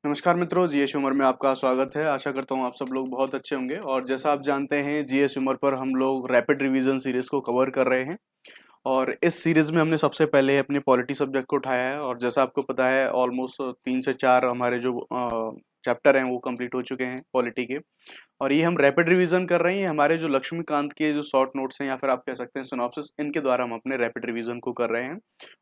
नमस्कार मित्रों, GS humour में आपका स्वागत है। आशा करता हूँ आप सब लोग बहुत अच्छे होंगे। और जैसा आप जानते हैं, जीएस ह्यूमर पर हम लोग रैपिड रिवीजन सीरीज को कवर कर रहे हैं। और इस सीरीज में हमने सबसे पहले अपने पॉलिटी सब्जेक्ट को उठाया है। और जैसा आपको पता है, ऑलमोस्ट 3 से 4 हमारे जो चैप्टर हैं वो कंप्लीट हो चुके हैं पॉलिटी के। और ये हम रैपिड रिवीजन कर रहे हैं। हमारे जो लक्ष्मीकांत के जो शॉर्ट नोट्स हैं, या फिर आप कह सकते हैं सिनॉप्सिस, इनके द्वारा हम अपने रैपिड रिवीजन को कर रहे हैं।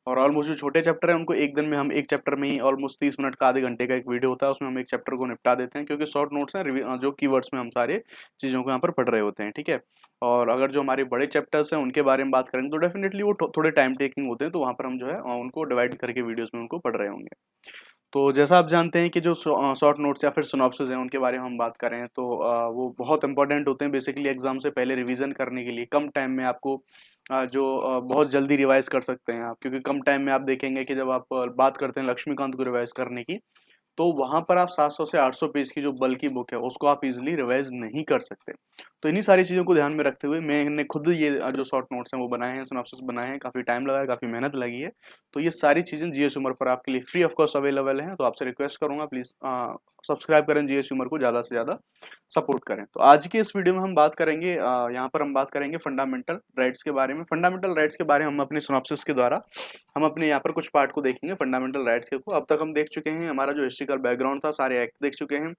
और ऑलमोस्ट जो छोटे चैप्टर हैं उनको एक दिन में हम एक चैप्टर में ही ऑलमोस्ट 30 मिनट का, आधे घंटे का एक वीडियो होता है, उसमें हम एक चैप्टर को निपटा देते हैं। क्योंकि शॉर्ट नोट्स हैं जो कीवर्ड्स में हम सारे चीज़ों को यहाँ पर पढ़ रहे होते हैं, ठीक है। और अगर जो हमारे बड़े चैप्टर्स हैं उनके बारे में बात करेंगे तो डेफिनेटली वो थोड़े टाइम टेकिंग होते हैं, तो वहाँ पर हम जो है उनको डिवाइड करके वीडियोस में उनको पढ़ रहे होंगे। तो जैसा आप जानते हैं कि जो शॉर्ट नोट्स या फिर सिनॉप्सिस हैं उनके बारे में हम बात करें तो वो बहुत इंपॉर्टेंट होते हैं बेसिकली एग्जाम से पहले रिवीजन करने के लिए। कम टाइम में आपको बहुत जल्दी रिवाइज कर सकते हैं आप, क्योंकि कम टाइम में आप देखेंगे कि जब आप बात करते हैं लक्ष्मीकांत को रिवाइज करने की, तो वहां पर आप 700 से 800 पेज की जो बल्कि बुक है उसको आप इजीली रिवाइज नहीं कर सकते। तो इन्हीं सारी चीज़ों को ध्यान में रखते हुए मैंने खुद ये जो शॉर्ट नोट्स हैं वो बनाए हैं, सिनॉप्सिस बनाए हैं। काफ़ी टाइम लगा है, काफ़ी मेहनत लगी है। तो ये सारी चीज़ें जीएस ह्यूमर पर आपके लिए फ्री ऑफ कॉस्ट अवेलेबल हैं। तो आपसे रिक्वेस्ट करूंगा, प्लीज़ सब्सक्राइब करें, जीएस ह्यूमर को ज़्यादा से ज़्यादा सपोर्ट करें। तो आज की इस वीडियो में हम बात करेंगे, यहाँ पर हम बात करेंगे फंडामेंटल राइट्स के बारे में। फंडामेंटल राइट्स के बारे में हम अपने सिनॉप्सिस के द्वारा हम अपने यहाँ पर कुछ पार्ट को देखेंगे फंडामेंटल राइट्स के को। अब तक हम देख चुके हैं, हमारा जो हिस्ट्रिकल बैकग्राउंड था, सारे एक्ट देख चुके हैं,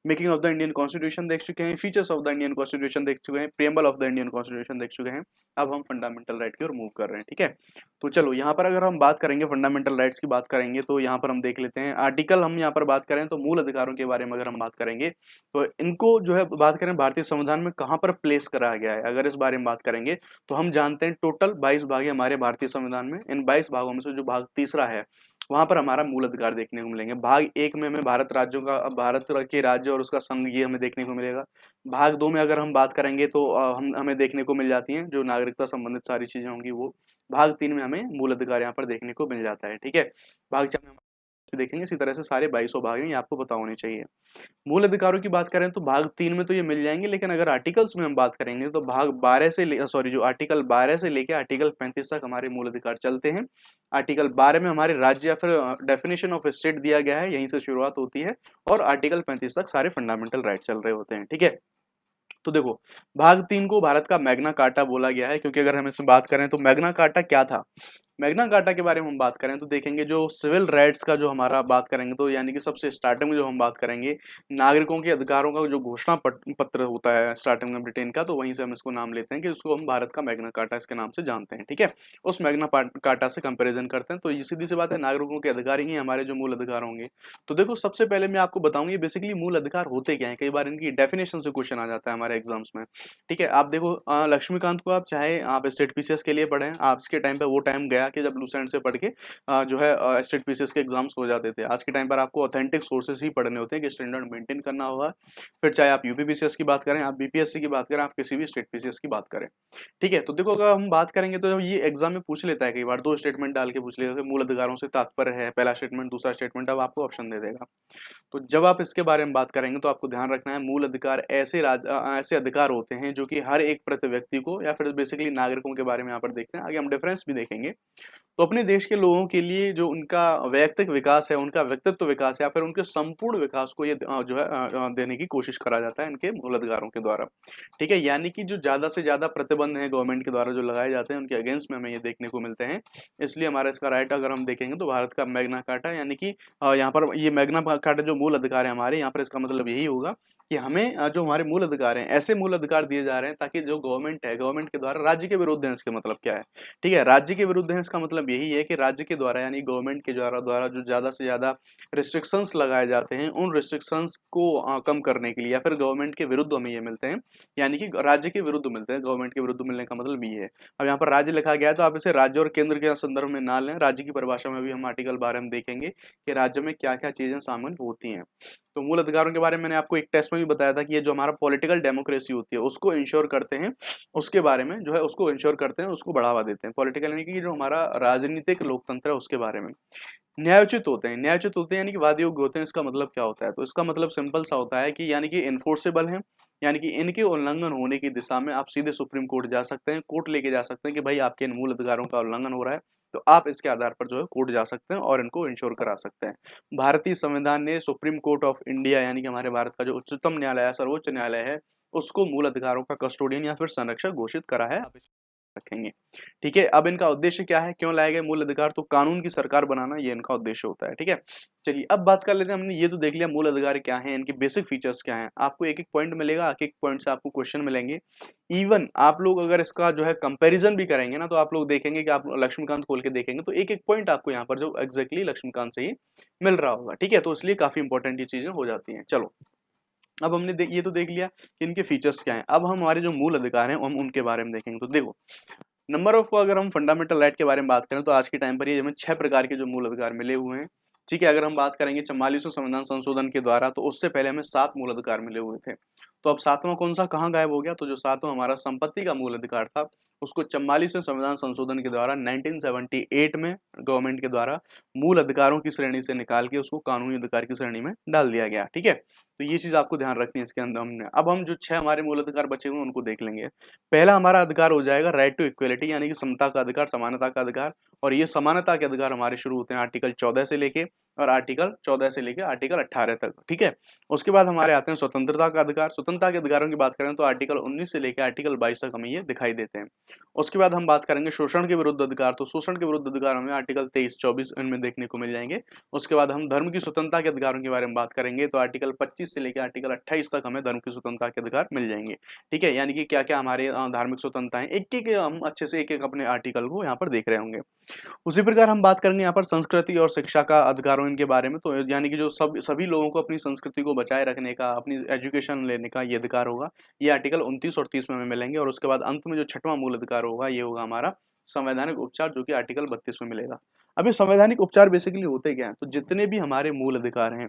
making of the Indian constitution देख चुके हैं, features of the Indian constitution देख चुके हैं, preamble of the Indian constitution देख चुके हैं। अब हम फंडामेंटल राइट की ओर मूव कर रहे हैं, ठीक है। तो चलो यहाँ पर अगर हम बात करेंगे फंडामेंटल राइट्स की बात करेंगे तो यहाँ पर हम देख लेते हैं आर्टिकल। हम यहाँ पर बात करें तो मूल अधिकारों के बारे में अगर हम बात करेंगे तो इनको जो है बात करें भारतीय संविधान में कहाँ पर प्लेस करा गया है, अगर इस बारे में बात करेंगे तो हम जानते हैं टोटल 22 भाग है हमारे भारतीय संविधान में। इन 22 भागों में से जो भाग तीसरा है वहां पर हमारा मूल अधिकार देखने को मिलेंगे। भाग एक में हमें भारत राज्यों का, भारत के राज्य और उसका संघ, ये हमें देखने को मिलेगा। भाग दो में अगर हम बात करेंगे तो हम हमें देखने को मिल जाती हैं जो नागरिकता संबंधित सारी चीजें होंगी वो। भाग तीन में हमें मूल अधिकार यहाँ पर देखने को मिल जाता है, ठीक है। भाग चार में हम देखेंगे। इसी तरह से सारे 22 भाग हैं, ये आपको पता होने चाहिए। मूल अधिकारों की बात करें तो भाग 3 में तो ये मिल जाएंगे, लेकिन अगर आर्टिकल्स में हम बात करेंगे तो भाग 12 से सॉरी जो आर्टिकल 12 से लेके आर्टिकल 35 तक हमारे मूल अधिकार चलते हैं। आर्टिकल 12 में हमारे राज्य या फिर डेफिनेशन ऑफ स्टेट दिया गया है, यहीं से शुरुआत होती है। और आर्टिकल 35 तक सारे फंडामेंटल राइट चल रहे होते हैं, ठीक है। तो देखो, भाग 3 को भारत का मैग्ना कार्टा बोला गया है, क्योंकि अगर हम इसमें बात करें तो मैग्ना कार्टा क्या था। मैग्ना कार्टा के बारे में हम बात करें तो देखेंगे जो सिविल राइट्स का जो हमारा बात करेंगे तो यानी कि सबसे स्टार्टिंग में जो हम बात करेंगे नागरिकों के अधिकारों का जो घोषणा पत्र होता है स्टार्टिंग में ब्रिटेन का, तो वहीं से हम इसको नाम लेते हैं कि उसको हम भारत का मैग्ना कार्टा इसके नाम से जानते हैं, ठीक है। उस मैग्ना कार्टा से कंपेरिजन करते हैं तो ये सीधी सी बात है, नागरिकों के अधिकार ही हमारे जो मूल अधिकार होंगे। तो देखो, सबसे पहले मैं आपको बताऊंगी बेसिकली मूल अधिकार होते क्या है। कई बार इनकी डेफिनेशन से क्वेश्चन आ जाता है हमारे एग्जाम्स में, ठीक है। आप देखो, लक्ष्मीकांत को आप चाहे आप स्टेट पीसीएस के लिए पढ़ें, आप इसके टाइम पे वो टाइम गया कि जब लूसेंट से पढ़ के जो है स्टेट पीसीएस के एग्जाम्स हो जाते थे। आज के टाइम पर आपको ऑथेंटिक सोर्सेस ही पढ़ने होते हैं कि स्टैंडर्ड मेंटेन करना होगा। फिर चाहे आप यूपी पीसीएस की बात करें, आप बीपीएससी की बात करें, आप किसी भी स्टेट पीसीएस की बात करें, ठीक है। तो देखो, अगर हम बात करेंगे तो ये एग्जाम में पूछ लेता है, कई बार दो स्टेटमेंट डाल के पूछ लेगा कि मूल अधिकारों से तात्पर्य है, पहला स्टेटमेंट, दूसरा स्टेटमेंट, अब आपको ऑप्शन दे देगा। तो जब आप इसके बारे में बात करेंगे तो आपको ध्यान रखना है, मूल अधिकार ऐसे अधिकार होते हैं जो कि हर एक प्रति व्यक्ति को या फिर बेसिकली नागरिकों के बारे में यहाँ पर देखते हैं। आगे हम डिफरेंस भी देखेंगे। तो अपने देश के लोगों के लिए जो उनका वैयक्तिक विकास है, उनका व्यक्तित्व विकास है, या फिर उनके संपूर्ण विकास को ये जो है देने की कोशिश करा जाता है इनके मूल अधिकारों के द्वारा, ठीक है। यानी कि जो ज्यादा से ज्यादा प्रतिबंध है गवर्नमेंट के द्वारा जो लगाए जाते हैं उनके अगेंस्ट में हमें ये देखने को मिलते हैं। इसलिए हमारा इसका राइट अगर हम देखेंगे तो भारत का मैग्ना कार्टा, यानी कि यहाँ पर ये मैग्ना कार्टा जो मूल अधिकार है हमारे, यहाँ पर इसका मतलब यही होगा कि हमें जो हमारे मूल अधिकार हैं, ऐसे मूल अधिकार दिए जा रहे हैं ताकि जो गवर्नमेंट है, गवर्नमेंट के द्वारा राज्य के विरुद्ध है, इसका मतलब क्या है, ठीक है। राज्य के विरुद्ध है इसका मतलब यही है कि राज्य के द्वारा यानी गवर्नमेंट के द्वारा जो ज्यादा से ज्यादा रिस्ट्रिक्शंस लगाए जाते हैं, उन रिस्ट्रिक्शंस को कम करने के लिए, या फिर गवर्नमेंट के विरुद्ध हमें ये मिलते हैं, यानी कि राज्य के विरुद्ध मिलते हैं। गवर्नमेंट के विरुद्ध मिलने का मतलब ये है। अब यहाँ पर राज्य लिखा गया है तो आप इसे राज्य और केंद्र के संदर्भ में ना लें, राज्य की परिभाषा में भी हम आर्टिकल 12 में देखेंगे कि राज्य में क्या क्या चीजें शामिल होती हैं। तो मूल अधिकारों के बारे में मैंने आपको एक टेस्ट में भी बताया था कि ये जो हमारा पॉलिटिकल डेमोक्रेसी होती है उसको इंश्योर करते हैं, उसके बारे में जो है उसको इंश्योर करते हैं, उसको बढ़ावा देते हैं। पॉलिटिकल यानी कि जो हमारा राजनीतिक लोकतंत्र है उसके बारे में। न्यायोचित होते हैं, न्यायोचित होते हैं यानी कि वाद योग्य होते हैं। इसका मतलब क्या होता है, तो इसका मतलब सिंपल सा होता है कि यानी कि इन्फोर्सेबल है, यानी कि इनके उल्लंघन होने की दिशा में आप सीधे सुप्रीम कोर्ट जा सकते हैं, कोर्ट लेके जा सकते हैं कि भाई आपके इन मूल अधिकारों का उल्लंघन हो रहा है, तो आप इसके आधार पर जो है कोर्ट जा सकते हैं और इनको इंश्योर करा सकते हैं। भारतीय संविधान ने सुप्रीम कोर्ट ऑफ इंडिया यानी कि हमारे भारत का जो उच्चतम न्यायालय है, सर्वोच्च न्यायालय है, उसको मूल अधिकारों का कस्टोडियन या फिर संरक्षक घोषित करा है। आप रखेंगे। ठीक है, अब इनका उद्देश्य क्या है, क्यों लाए गए मूल अधिकार, तो कानून की सरकार बनाना ये इनका उद्देश्य होता है। ठीक है, चलिए अब बात कर लेते हैं। हमने ये तो देख लिया मूल अधिकार क्या है, इनके बेसिक फीचर्स क्या हैं। आपको एक एक पॉइंट मिलेगा, एक एक पॉइंट से आपको क्वेश्चन मिलेंगे। इवन आप लोग अगर इसका जो है कंपैरिजन भी करेंगे ना, तो आप लोग देखेंगे कि आप लक्ष्मीकांत खोल के देखेंगे तो एक एक पॉइंट आपको यहाँ पर जो एग्जैक्टली लक्ष्मीकांत से ही मिल रहा होगा। ठीक है, तो इसलिए काफी इंपॉर्टेंट ये चीजें हो जाती हैं। चलो, अब हमने ये तो देख लिया कि इनके फीचर्स क्या हैं। अब हम हमारे जो मूल अधिकार हैं हम उनके बारे में देखेंगे। तो देखो, नंबर ऑफ अगर हम फंडामेंटल राइट के बारे में बात करें तो आज के टाइम पर ये हमें 6 प्रकार के जो मूल अधिकार मिले हुए हैं। ठीक है, अगर हम बात करेंगे 44वें संविधान संशोधन के द्वारा, तो उससे पहले हमें 7 मूल अधिकार मिले हुए थे। तो अब 7वां कौन सा कहाँ गायब हो गया, तो जो 7वां हमारा संपत्ति का मूल अधिकार था, उसको 44वें संविधान संशोधन के द्वारा 1978 में गवर्नमेंट के द्वारा मूल अधिकारों की श्रेणी से निकाल के उसको कानूनी अधिकार की श्रेणी में डाल दिया गया। ठीक है, तो ये चीज आपको ध्यान रखनी है इसके अंदर हमने। अब हम जो 6 हमारे मूल अधिकार बचे हुए हैं उनको देख लेंगे। पहला हमारा अधिकार हो जाएगा राइट टू इक्वलिटी, यानी कि समता का अधिकार, समानता का अधिकार। और ये समानता के अधिकार हमारे शुरू होते हैं आर्टिकल 14 से लेके, और आर्टिकल 14 से लेके आर्टिकल 18 तक। ठीक है, उसके बाद हमारे आते हैं स्वतंत्रता का अधिकार। स्वतंत्रता के अधिकारों की बात करें तो आर्टिकल 19 से लेकर आर्टिकल 22 तक हमें ये दिखाई देते हैं। उसके बाद हम बात करेंगे शोषण के विरुद्ध अधिकार। तो शोषण के विरुद्ध अधिकार हमें आर्टिकल 23, 24 इनमें देखने को मिल जाएंगे। उसके बाद हम धर्म की स्वतंत्रता के अधिकारों के बारे में बात करेंगे तो आर्टिकल 25 से लेकर आर्टिकल 28 तक हमें धर्म की स्वतंत्रता के अधिकार मिल जाएंगे। ठीक है, यानी कि क्या क्या हमारे धार्मिक स्वतंत्रता है, एक एक हम अच्छे से एक एक अपने आर्टिकल को यहाँ पर देख रहे होंगे। उसी प्रकार हम बात करेंगे यहाँ पर संस्कृति और शिक्षा का अधिकारों इनके बारे में। तो यानी कि जो सभी लोगों को अपनी संस्कृति को बचाए रखने का, अपनी एजुकेशन लेने का ये अधिकार होगा। ये आर्टिकल 29 और 30 में हमें मिलेंगे। और उसके बाद अंत में जो 6वां मूल अधिकार होगा ये होगा हमारा संवैधानिक उपचार, जो कि आर्टिकल 32 में मिलेगा। अब ये संवैधानिक उपचार बेसिकली होते क्या हैं, तो जितने भी हमारे मूल अधिकार हैं,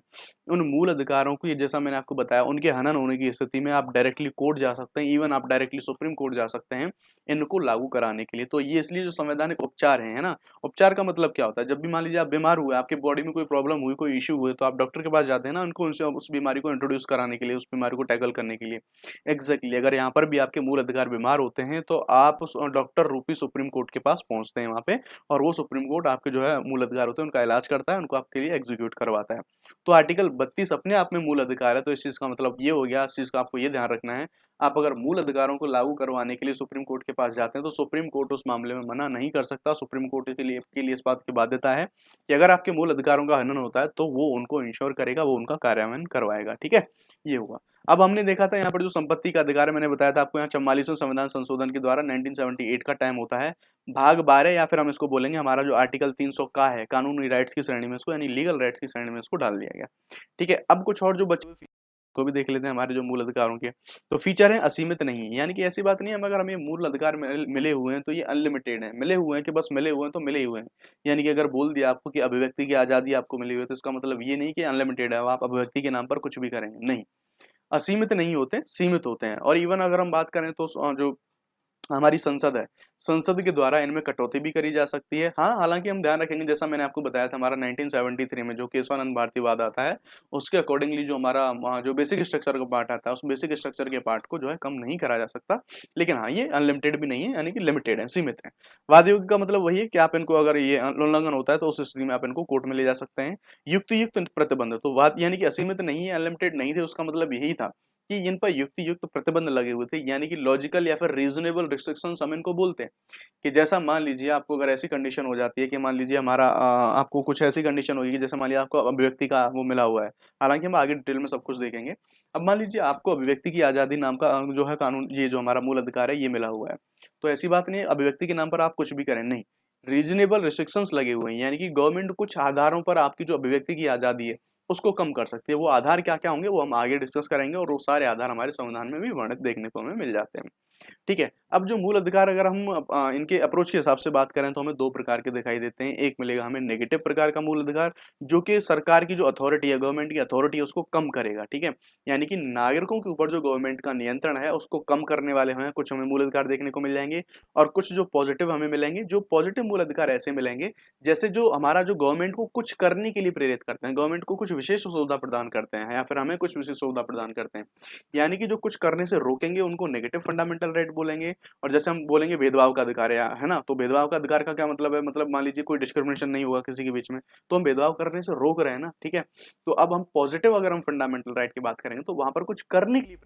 उन मूल अधिकारों को, ये जैसा मैंने आपको बताया, उनके हनन होने की स्थिति में आप डायरेक्टली कोर्ट जा सकते हैं। इवन आप डायरेक्टली सुप्रीम कोर्ट जा सकते हैं इनको लागू कराने के लिए। तो ये इसलिए जो संवैधानिक उपचार है ना, उपचार का मतलब क्या होता है, जब भी मान लीजिए आप बीमार हुए, आपके बॉडी में कोई प्रॉब्लम हुई, कोई इश्यू हुए, तो आप डॉक्टर के पास जाते हैं ना, उनको उनसे उस बीमारी को इंट्रोड्यूस कराने के लिए, उस बीमारी को टैकल करने के लिए। एग्जैक्टली, अगर यहाँ पर भी आपके मूल अधिकार बीमार होते हैं तो आप उस डॉक्टर रूपी सुप्रीम कोर्ट के पास पहुंचते हैं वहां पे, और वो सुप्रीम कोर्ट आपके जो है मूल अधिकार होते हैं उनका इलाज करता है, उनको आपके लिए एग्जीक्यूट करवाता है। तो आर्टिकल 32 अपने आप में मूल अधिकार है। तो इस चीज का मतलब ये हो गया, इस चीज का आपको ये ध्यान रखना है, आप अगर मूल अधिकारों को लागू करवाने के लिए सुप्रीम कोर्ट के पास जाते हैं तो सुप्रीम कोर्ट उस मामले में मना नहीं कर सकता। सुप्रीम कोर्ट के लिए इस बात की बाध्यता है कि अगर आपके मूल अधिकारों का हनन होता है तो वो उनको इंश्योर करेगा, वो उनका कार्यान्वयन करवाएगा। ठीक है, ये हुआ। अब हमने देखा था यहाँ पर जो संपत्ति का अधिकार है, मैंने बताया था आपको, यहाँ 44वें संविधान संशोधन के द्वारा 1978 का टाइम होता है। भाग 12 या फिर हम इसको बोलेंगे हमारा जो आर्टिकल 300 का है, कानूनी राइट्स की श्रेणी में इसको, यानी लीगल राइट्स की श्रेणी में इसको डाल दिया गया। ठीक है, अब कुछ और जो बचे हुए को भी देख लेते हैं हमारे जो मूल अधिकारों के। तो फीचर है असीमित नहीं, यानी कि ऐसी बात नहीं है अगर हमें मूल अधिकार मिले हुए हैं तो ये अनलिमिटेड है। मिले हुए हैं कि बस मिले हुए हैं तो मिले हुए हैं, यानी कि अगर बोल दिया आपको कि अभिव्यक्ति की आजादी आपको मिली हुई है तो इसका मतलब ये नहीं कि अनलिमिटेड है, आप अभिव्यक्ति के नाम पर कुछ भी करेंगे, नहीं। असीमित नहीं होते, सीमित होते हैं। और इवन अगर हम बात करें तो जो हमारी संसद है, संसद के द्वारा इनमें कटौती भी करी जा सकती है। हाँ, हालांकि हम ध्यान रखेंगे, जैसा मैंने आपको बताया था, हमारा 1973 में जो केशवानंद भारती वाद आता है, उसके अकॉर्डिंगली जो हमारा जो बेसिक स्ट्रक्चर का पार्ट आता है, उस बेसिक स्ट्रक्चर के पार्ट को जो है कम नहीं करा जा सकता। लेकिन हाँ, ये अनलिमिटेड भी नहीं है, यानी कि लिमिटेड है, सीमित है। वाद योग का मतलब वही है कि आप इनको, अगर ये उल्लंघन होता है तो उस स्थिति में आप इनको कोर्ट में ले जा सकते हैं। युक्त प्रतिबंध, तो वाद यानी कि असीमित नहीं है, अनलिमिटेड नहीं थे, उसका मतलब यही था कि इन पर युक्त प्रतिबंध लगे हुए थे, यानी कि लॉजिकल या फिर रीजनेबल रिस्ट्रिक्शंस हम इनको बोलते हैं। कि जैसा मान लीजिए आपको अगर ऐसी कंडीशन हो जाती है कि मान लीजिए हमारा आपको कुछ ऐसी कंडीशन होगी कि जैसे मान लीजिए आपको अभिव्यक्ति का वो मिला हुआ है, हालांकि हम आगे डिटेल में सब कुछ देखेंगे। अब मान लीजिए आपको अभिव्यक्ति की आजादी नाम का जो है कानून, ये जो हमारा मूल अधिकार है, ये मिला हुआ है। तो ऐसी बात नहीं है अभिव्यक्ति के नाम पर आप कुछ भी करें, नहीं। रीजनेबल रिस्ट्रिक्शंस लगे हुए हैं, यानी कि गवर्नमेंट कुछ आधारों पर आपकी जो अभिव्यक्ति की आजादी है उसको कम कर सकती है। वो आधार क्या क्या होंगे वो हम आगे डिस्कस करेंगे, और वो सारे आधार हमारे संविधान में भी वर्णित देखने को हमें मिल जाते हैं। ठीक है, अब जो मूल अधिकार अगर हम इनके अप्रोच के हिसाब से बात करें तो हमें 2 प्रकार के दिखाई देते हैं। एक मिलेगा हमें नेगेटिव प्रकार का मूल अधिकार, जो कि सरकार की जो अथॉरिटी है, गवर्नमेंट की अथॉरिटी है, उसको कम करेगा। ठीक है, यानी कि नागरिकों के ऊपर जो गवर्नमेंट का नियंत्रण है उसको कम करने वाले हैं कुछ हमें मूल अधिकार देखने को मिल जाएंगे। और कुछ जो पॉजिटिव हमें मिलेंगे, जो पॉजिटिव मूल अधिकार ऐसे मिलेंगे जैसे जो हमारा जो गवर्नमेंट को कुछ करने के लिए प्रेरित करते हैं, गवर्नमेंट को कुछ विशेष सुविधा प्रदान करते हैं, या फिर हमें कुछ विशेष सुविधा प्रदान करते हैं, यानी कि जो कुछ करने से रोकेंगे उनको नेगेटिव फंडामेंटल राइट बोलेंगे। और जैसे हम बोलेंगे भेदभाव का अधिकार है ना, तो भेदभाव का अधिकार का क्या मतलब है, मतलब मान लीजिए कोई डिस्क्रिमिनेशन नहीं होगा किसी के बीच में, तो हम भेदभाव करने से रोक रहे हैं ना, ठीक है। तो अब हम पॉजिटिव अगर हम फंडामेंटल राइट की बात करेंगे तो वहां पर कुछ करने के लिए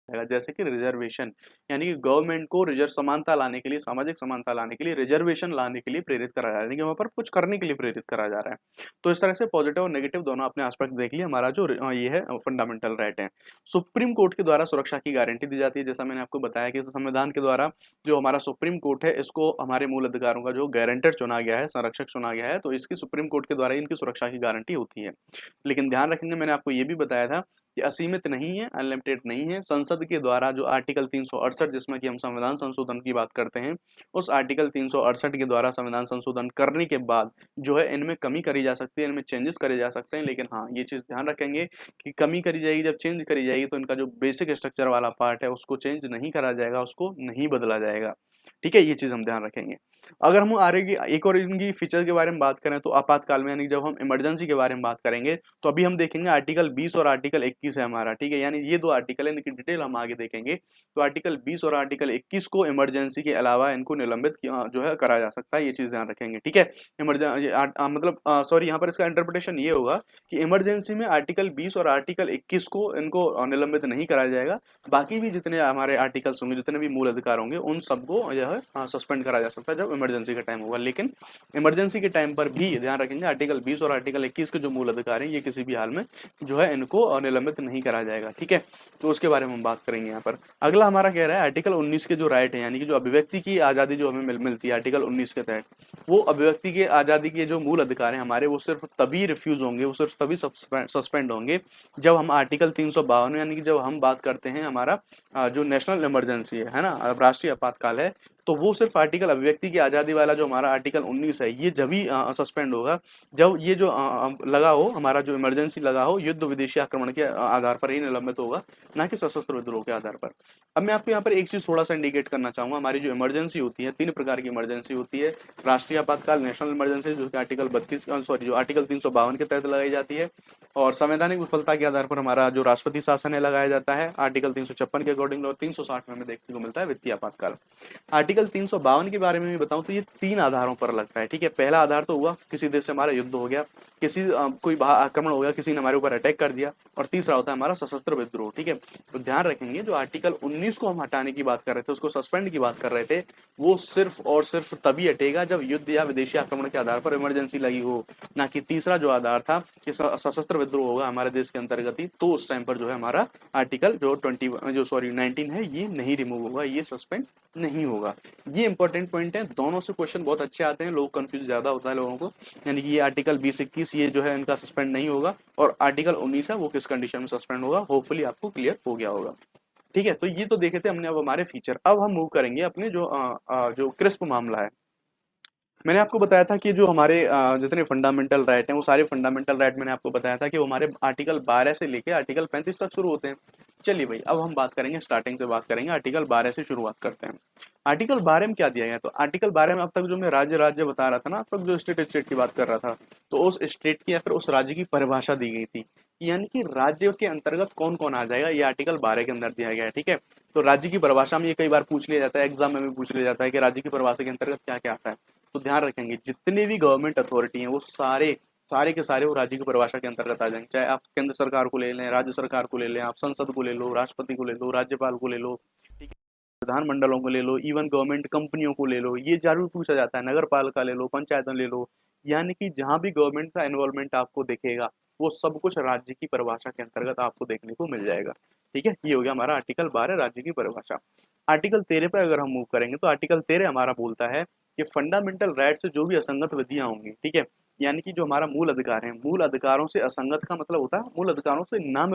है, जैसे कि रिजर्वेशन, यानी कि गवर्नमेंट को रिजर्व समानता लाने के लिए, सामाजिक समानता लाने के लिए, रिजर्वेशन लाने के लिए प्रेरित करा जा रहा है, यानी कि वहां पर कुछ करने के लिए प्रेरित करा जा रहा है। तो इस तरह से पॉजिटिव और नेगेटिव दोनों अपने एस्पेक्ट देख लिया, हमारा जो ये है फंडामेंटल राइट है। सुप्रीम कोर्ट के द्वारा सुरक्षा की गारंटी दी जाती है, जैसा मैंने आपको बताया कि संविधान के द्वारा जो हमारा सुप्रीम कोर्ट है, इसको हमारे मूल अधिकारों का जो गारंटर चुना गया है, संरक्षक चुना गया है, तो इसकी सुप्रीम कोर्ट के द्वारा इनकी सुरक्षा की गारंटी होती है। लेकिन ध्यान रखेंगे, मैंने आपको ये भी बताया था कि असीमित नहीं है, अनलिमिटेड नहीं है। संसद के द्वारा जो आर्टिकल 368, जिसमें कि हम संविधान संशोधन की बात करते हैं, उस आर्टिकल 368 के द्वारा संविधान संशोधन करने के बाद जो है इनमें कमी करी जा सकती है, इनमें चेंजेस करे जा सकते हैं। लेकिन हाँ, ये चीज ध्यान रखेंगे कि कमी करी जाएगी, जब चेंज करी जाएगी तो इनका जो बेसिक स्ट्रक्चर वाला पार्ट है उसको चेंज नहीं करा जाएगा, उसको नहीं बदला जाएगा। ठीक है, ये चीज हम ध्यान रखेंगे। अगर हम आगे की एक और इनकी फीचर के बारे में बात करें तो आपातकाल में, यानी जब हम इमरजेंसी के बारे में बात करेंगे तो अभी हम देखेंगे आर्टिकल 20 और आर्टिकल 21 है हमारा, ठीक है। यानी ये दो आर्टिकल है, इनकी डिटेल हम आगे देखेंगे। तो आर्टिकल 20 और आर्टिकल 21 को इमरजेंसी के अलावा इनको निलंबित जो है करा जा सकता है, ये चीज ध्यान रखेंगे, ठीक है। मतलब सॉरी, यहाँ पर इसका इंटरप्रिटेशन ये होगा कि इमरजेंसी में आर्टिकल 20 और आर्टिकल 21 को इनको निलंबित नहीं कराया जाएगा, बाकी भी जितने हमारे आर्टिकल्स होंगे, जितने भी मूल अधिकार होंगे, उन सबको यह सस्पेंड करा जा सकता है जब इमरजेंसी का टाइम होगा। लेकिन इमरजेंसी के टाइम पर भी ध्यान रखेंगे, आर्टिकल 20 और आर्टिकल 21 के जो मूल अधिकार हैं, ये किसी भी हाल में जो है इनको निलंबित नहीं करा जाएगा, ठीक है। तो उसके बारे में हम बात करेंगे यहाँ पर। अगला हमारा कह रहा है आर्टिकल 19 के जो राइट है, यानी कि जो अभिव्यक्ति की आजादी जो हमें मिलती है आर्टिकल 19 के तहत, वो अभिव्यक्ति के आजादी के जो मूल अधिकार हैं हमारे, वो सिर्फ तभी रिफ्यूज होंगे, वो सिर्फ तभी सस्पेंड होंगे जब हम आर्टिकल 352, यानी कि जब हम बात करते हैं हमारा जो नेशनल इमरजेंसी है ना, राष्ट्रीय आपातकाल है, तो वो सिर्फ आर्टिकल अभिव्यक्ति की आजादी वाला जो हमारा आर्टिकल 19 है, ये जब ही सस्पेंड होगा जब ये जो लगा हो, हमारा जो इमरजेंसी लगा हो युद्ध विदेशी आक्रमण के आधार पर ही निलंबित होगा, ना कि सशस्त्र विद्रोह के आधार पर। अब मैं आपको यहाँ पर एक चीज थोड़ा सा इंडिकेट करना चाहूंगा, हमारी जो इमरजेंसी होती है, 3 प्रकार की इमरजेंसी होती है। राष्ट्रीय आपातकाल, नेशनल इमरजेंसी, जो कि आर्टिकल 32 सॉरी जो आर्टिकल 352 के तहत लगाई जाती है, और संवैधानिक विफलता के आधार पर हमारा जो राष्ट्रपति शासन है लगाया जाता है आर्टिकल 356 के अकॉर्डिंग, और 360 में हमें देखने को मिलता है वित्तीय आपातकाल। आर्टिकल 352 के बारे में भी बताऊं तो ये 3 आधारों पर लगता है, ठीक है। पहला आधार तो हुआ किसी देश से हमारा युद्ध हो गया, किसी कोई आक्रमण हो गया, किसी ने हमारे ऊपर अटैक कर दिया, और तीसरा होता है हमारा सशस्त्र विद्रोह, ठीक है। तो ध्यान रखेंगे, जो आर्टिकल 19 को हम हटाने की बात कर रहे थे, उसको सस्पेंड की बात कर रहे थे, वो सिर्फ और सिर्फ तभी हटेगा जब युद्ध या विदेशी आक्रमण के आधार पर इमरजेंसी लगी हो, ना कि तीसरा जो आधार था कि सशस्त्र विद्रोह होगा हमारे देश के अंतर्गत ही, तो उस टाइम पर जो है हमारा आर्टिकल जो 19 है ये नहीं रिमूव होगा, ये सस्पेंड नहीं होगा। ये इंपॉर्टेंट पॉइंट है, दोनों से क्वेश्चन बहुत अच्छे आते हैं, लोग कंफ्यूज ज्यादा होता है लोगों को। यानी कि ये आर्टिकल 20-21 ये जो है इनका सस्पेंड नहीं होगा, और आर्टिकल 19 है वो किस कंडीशन में सस्पेंड होगा, होपफुली आपको क्लियर हो गया होगा, ठीक है। तो ये तो देखे थे हमने अब हमारे फीचर। अब हम मूव करेंगे अपने जो क्रिस्प मामला है। मैंने आपको बताया था कि जो हमारे जितने फंडामेंटल राइट हैं, वो सारे फंडामेंटल राइट मैंने आपको बताया था कि वो हमारे आर्टिकल 12 से लेके आर्टिकल 35 तक शुरू होते हैं। चलिए भाई, अब हम बात करेंगे, स्टार्टिंग से बात करेंगे, आर्टिकल 12 से शुरुआत करते हैं। आर्टिकल 12 में क्या दिया गया, तो आर्टिकल 12 में अब तक जो मैं राज्य राज्य बता रहा था ना, अब तक जो स्टेट स्टेट की बात कर रहा था, तो उस स्टेट की या फिर उस राज्य की परिभाषा दी गई थी, यानी कि राज्य के अंतर्गत कौन कौन आ जाएगा, ये आर्टिकल 12 के अंदर दिया गया है, ठीक है। तो राज्य की परिभाषा में ये कई बार पूछ लिया जाता है, एग्जाम में भी पूछ लिया जाता है कि राज्य की परिभाषा के अंतर्गत क्या क्या आता है। तो ध्यान रखेंगे, जितने भी गवर्नमेंट अथॉरिटी हैं वो सारे सारे के सारे वो राज्य की परिभाषा के अंतर्गत आ जाएंगे। चाहे आप केंद्र सरकार को ले लें, राज्य सरकार को ले लें, आप संसद को ले लो, राष्ट्रपति को ले लो, राज्यपाल को ले लो, ठीक है, विधानमंडलों को ले लो, इवन गवर्नमेंट कंपनियों को ले लो, ये जरूर पूछा जाता है, नगर पालिका ले लो, पंचायत ले लो। यानी कि जहां भी गवर्नमेंट का इन्वॉल्वमेंट आपको दिखेगा, वो सब कुछ राज्य की परिभाषा के अंतर्गत आपको देखने को मिल जाएगा, ठीक है। ये हो गया हमारा आर्टिकल 12 राज्य की परिभाषा। आर्टिकल 13 पे अगर हम मूव करेंगे तो आर्टिकल 13 हमारा बोलता है कि फंडामेंटल राइट से जो भी असंगत विधियां होंगी, ठीक है, यानी कि जो हमारा मूल अधिकार है, मूल अधिकारों से असंगत का मतलब होता है मूल अधिकारों से ना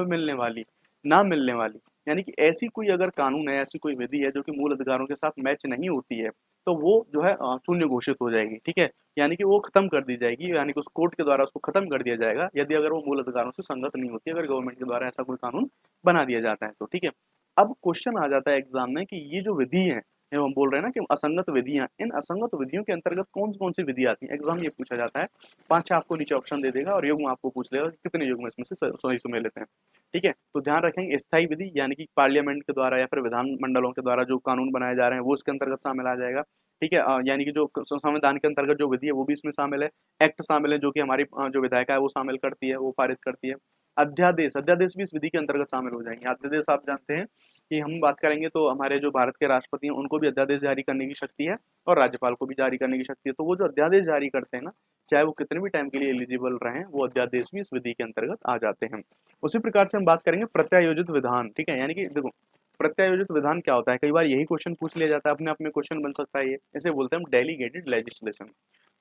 मिलने वाली, यानी कि ऐसी कोई अगर कानून है, ऐसी कोई विधि है जो कि मूल अधिकारों के साथ मैच नहीं होती है, तो वो जो है शून्य घोषित हो जाएगी, ठीक है। यानी कि वो खत्म कर दी जाएगी, यानी कि उस कोर्ट के द्वारा उसको खत्म कर दिया जाएगा यदि अगर वो मूल अधिकारों से संगत नहीं होती, अगर गवर्नमेंट के द्वारा ऐसा कोई कानून बना दिया जाता है तो, ठीक है। अब क्वेश्चन आ जाता है एग्जाम में कि ये जो विधि है, ये हम बोल रहे हैं ना कि असंगत विधियां, इन असंगत विधियों के अंतर्गत कौन कौन सी विधि आती है, एग्जाम ये पूछा जाता है। 5-6 आपको नीचे ऑप्शन दे देगा और युग्म आपको पूछ लेगा कि कितने युग्म इसमें से सही सम्मिलित हैं। ठीक है, तो ध्यान रखेंगे स्थायी विधि यानी कि पार्लियामेंट के द्वारा या फिर विधान मंडलों के द्वारा जो कानून बनाए जा रहे हैं वो इसके अंतर्गत शामिल आ जाएगा। ठीक है, यानी कि जो संविधान के अंतर्गत जो विधि है वो भी इसमें शामिल है। एक्ट शामिल है जो कि हमारी जो विधायिका है वो शामिल करती है, वो पारित करती है। अध्यादेश, अध्यादेश भी इस विधि के अंतर्गत शामिल हो जाएंगे। अध्यादेश आप जानते हैं कि हम बात करेंगे तो हमारे जो भारत के राष्ट्रपति हैं उनको भी अध्यादेश जारी करने की शक्ति है और राज्यपाल को भी जारी करने की शक्ति है। तो वो जो अध्यादेश जारी करते हैं ना, चाहे वो कितने भी टाइम के लिए एलिजिबल रहे, वो अध्यादेश भी इस विधि के अंतर्गत आ जाते हैं। उसी प्रकार से हम बात करेंगे प्रत्यायोजित विधान। ठीक है, यानी कि देखो प्रत्यायोजित विधान क्या होता है, कई बार यही क्वेश्चन पूछ लिया जाता है, अपने आप में क्वेश्चन बन सकता है ये, इसे बोलते हैं हम डेलीगेटेड लेजिस्लेशन।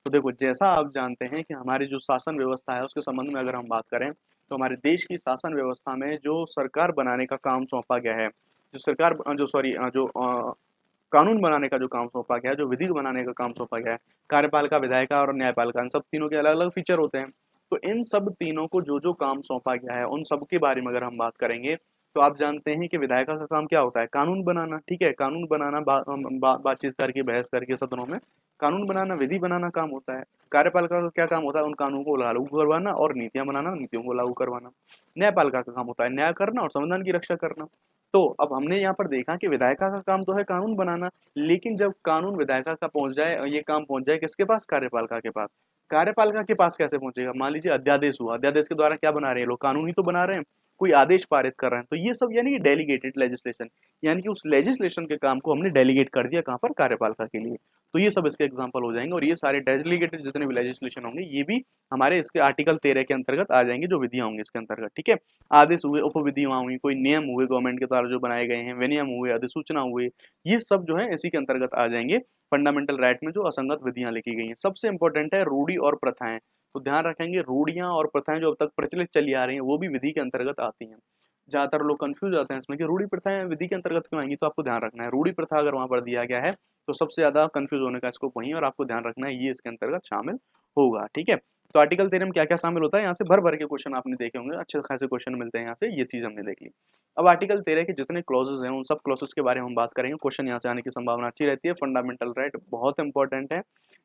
तो देखो जैसा आप जानते हैं कि हमारी जो शासन व्यवस्था है उसके संबंध में अगर हम बात करें तो हमारे देश की शासन व्यवस्था में जो सरकार बनाने का काम सौंपा गया है, जो सरकार जो सॉरी जो कानून बनाने का जो काम सौंपा गया है, जो विधि बनाने का काम सौंपा गया है, कार्यपालिका, विधायिका और न्यायपालिका, इन सब तीनों के अलग अलग फीचर होते हैं। तो इन सब तीनों को जो जो काम सौंपा गया है उन सब के बारे में अगर हम बात करेंगे तो आप जानते हैं कि विधायिका का काम क्या होता है, कानून बनाना। ठीक है, कानून बनाना, बातचीत करके, बहस करके सदनों में कानून बनाना, विधि बनाना काम होता है। कार्यपालिका का क्या काम होता है, उन कानूनों को लागू करवाना और नीतियां बनाना, नीतियों को लागू करवाना। न्यायपालिका का काम होता है न्याय करना और संविधान की रक्षा करना। तो अब हमने यहाँ पर देखा कि विधायिका का काम तो है कानून बनाना, लेकिन जब कानून विधायिका का पहुंच जाए, ये काम पहुंच जाए किसके पास, कार्यपालिका के पास। कार्यपालिका के पास कैसे पहुंचेगा, मान लीजिए अध्यादेश हुआ, अध्यादेश के द्वारा क्या बना रहे हैं लोग, कानून ही तो बना रहे हैं, कोई आदेश पारित कर रहे हैं। तो ये सब यानी कि डेलीगेटेड लेजिस्लेशन, यानी कि उस लेजिस्लेशन के काम को हमने डेलीगेट कर दिया कहाँ पर, कार्यपालिका के लिए। तो ये सब इसके एग्जाम्पल हो जाएंगे और ये सारे डेलीगेटेड जितने भी लेजिस्लेशन होंगे ये भी हमारे इसके आर्टिकल 13 के अंतर्गत आ जाएंगे, जो विधियां होंगी इसके अंतर्गत। ठीक है, आदेश हुए, उपविधियां हुई, कोई नियम हुए गवर्नमेंट के द्वारा जो बनाए गए हैं, विनियम हुए, अधिसूचना हुए, ये सब जो है इसी के अंतर्गत आ जाएंगे। फंडामेंटल राइट में जो असंगत विधियां लिखी गई हैं, सबसे इंपॉर्टेंट है रूढ़ी और प्रथाएं। तो ध्यान रखेंगे रूढ़ियां और प्रथाएं जो अब तक प्रचलित चली आ रही हैं वो भी विधि के अंतर्गत आती हैं। ज्यादातर लोग कंफ्यूज होते हैं इसमें कि रूढ़ी प्रथाएं विधि के अंतर्गत क्यों आएंगी, तो आपको ध्यान रखना है रूढ़ी प्रथा अगर वहां पर दिया गया है तो सबसे ज्यादा कंफ्यूज होने का स्कोप वही है और आपको ध्यान रखना है ये इसके अंतर्गत शामिल होगा। ठीक है, तो आर्टिकल 13 में क्या क्या शामिल होता है, यहाँ से भर भर के क्वेश्चन आपने देखे होंगे, अच्छे खासे क्वेश्चन मिलते हैं यहाँ से, ये चीज हमने देख ली। अब आर्टिकल 13 के जितने क्लॉजेज हैं उन सब क्लॉजेज के बारे में हम बात करेंगे, क्वेश्चन यहाँ से आने की संभावना अच्छी रहती है। फंडामेंटल राइट बहुत इंपॉर्टेंट है,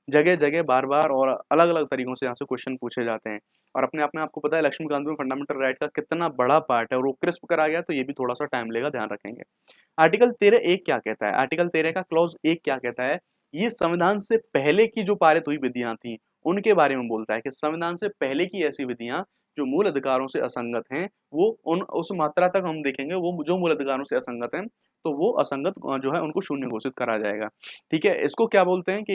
जगह जगह बार बार और अलग अलग तरीकों से यहाँ से क्वेश्चन पूछे जाते हैं। और अपने आप में आपको पता है लक्ष्मीकांत में फंडामेंटल राइट का कितना बड़ा पार्ट है और वो क्रिस्प करा गया, तो ये भी थोड़ा सा टाइम लेगा, ध्यान रखेंगे। आर्टिकल 13 एक क्या कहता है, आर्टिकल 13 का क्लॉज एक क्या कहता है, ये संविधान से पहले की जो पारित हुई विधियां थी उनके बारे में बोलता है कि संविधान से पहले की ऐसी विधियां जो मूल अधिकारों से असंगत हैं, वो उन उस मात्रा तक हम देखेंगे, वो जो मूल अधिकारों से असंगत हैं तो वो असंगत जो है उनको शून्य घोषित करा जाएगा। ठीक है, इसको क्या बोलते हैं कि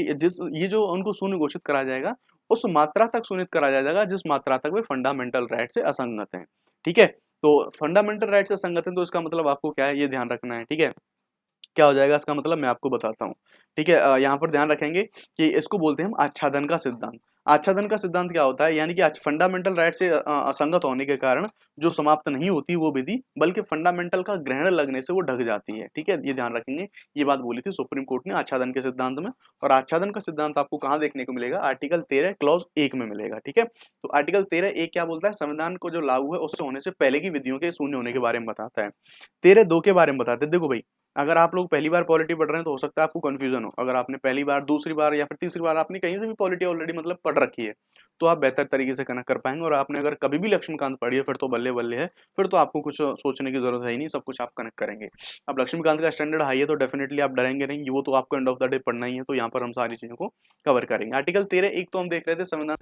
ये जो उनको शून्य घोषित करा जाएगा उस मात्रा तक शून्य करा जाएगा जिस मात्रा तक वे फंडामेंटल राइट से असंगत हैं। ठीक है, तो फंडामेंटल राइट से असंगत है तो इसका मतलब आपको क्या है ये ध्यान रखना है। ठीक है, क्या हो जाएगा इसका मतलब मैं आपको बताता हूँ। ठीक है, यहाँ पर ध्यान रखेंगे कि इसको बोलते हैं हम आच्छादन का सिद्धांत। आच्छादन का सिद्धांत क्या होता है, यानी कि फंडामेंटल राइट से असंगत होने के कारण जो समाप्त नहीं होती वो विधि, बल्कि फंडामेंटल का ग्रहण लगने से वो ढक जाती है। ठीक है, ये ध्यान रखेंगे, ये बात बोली थी सुप्रीम कोर्ट ने आच्छादन के सिद्धांत में। और आच्छादन का सिद्धांत आपको कहाँ देखने को मिलेगा, आर्टिकल 13 क्लॉज 1 में मिलेगा। ठीक है, तो आर्टिकल 13 1 क्या बोलता है, संविधान को जो लागू है उससे होने से पहले की विधियों के शून्य होने के बारे में बताता है। 13 2 के बारे में बताते हैं। देखो भाई, अगर आप लोग पहली बार पॉलिटी पढ़ रहे हैं तो हो सकता है आपको कंफ्यूजन हो, अगर आपने पहली बार, दूसरी बार या फिर तीसरी बार आपने कहीं से भी पॉलिटी ऑलरेडी मतलब पढ़ रखी है तो आप बेहतर तरीके से कनेक्ट कर पाएंगे। और आपने अगर कभी भी लक्ष्मीकांत पढ़ी है फिर तो बल्ले बल्ले है, फिर तो आपको कुछ सोचने की जरूरत है ही नहीं, सब कुछ आप कनेक्ट करेंगे। अब लक्ष्मीकांत का स्टैंडर्ड हाई है तो डेफिनेटली आप डरेंगे नहीं, वो तो आपको एंड ऑफ द डे पढ़ना ही है, तो यहाँ पर हम सारी चीजों को कवर करेंगे। आर्टिकल 13 एक तो हम देख रहे थे संविधान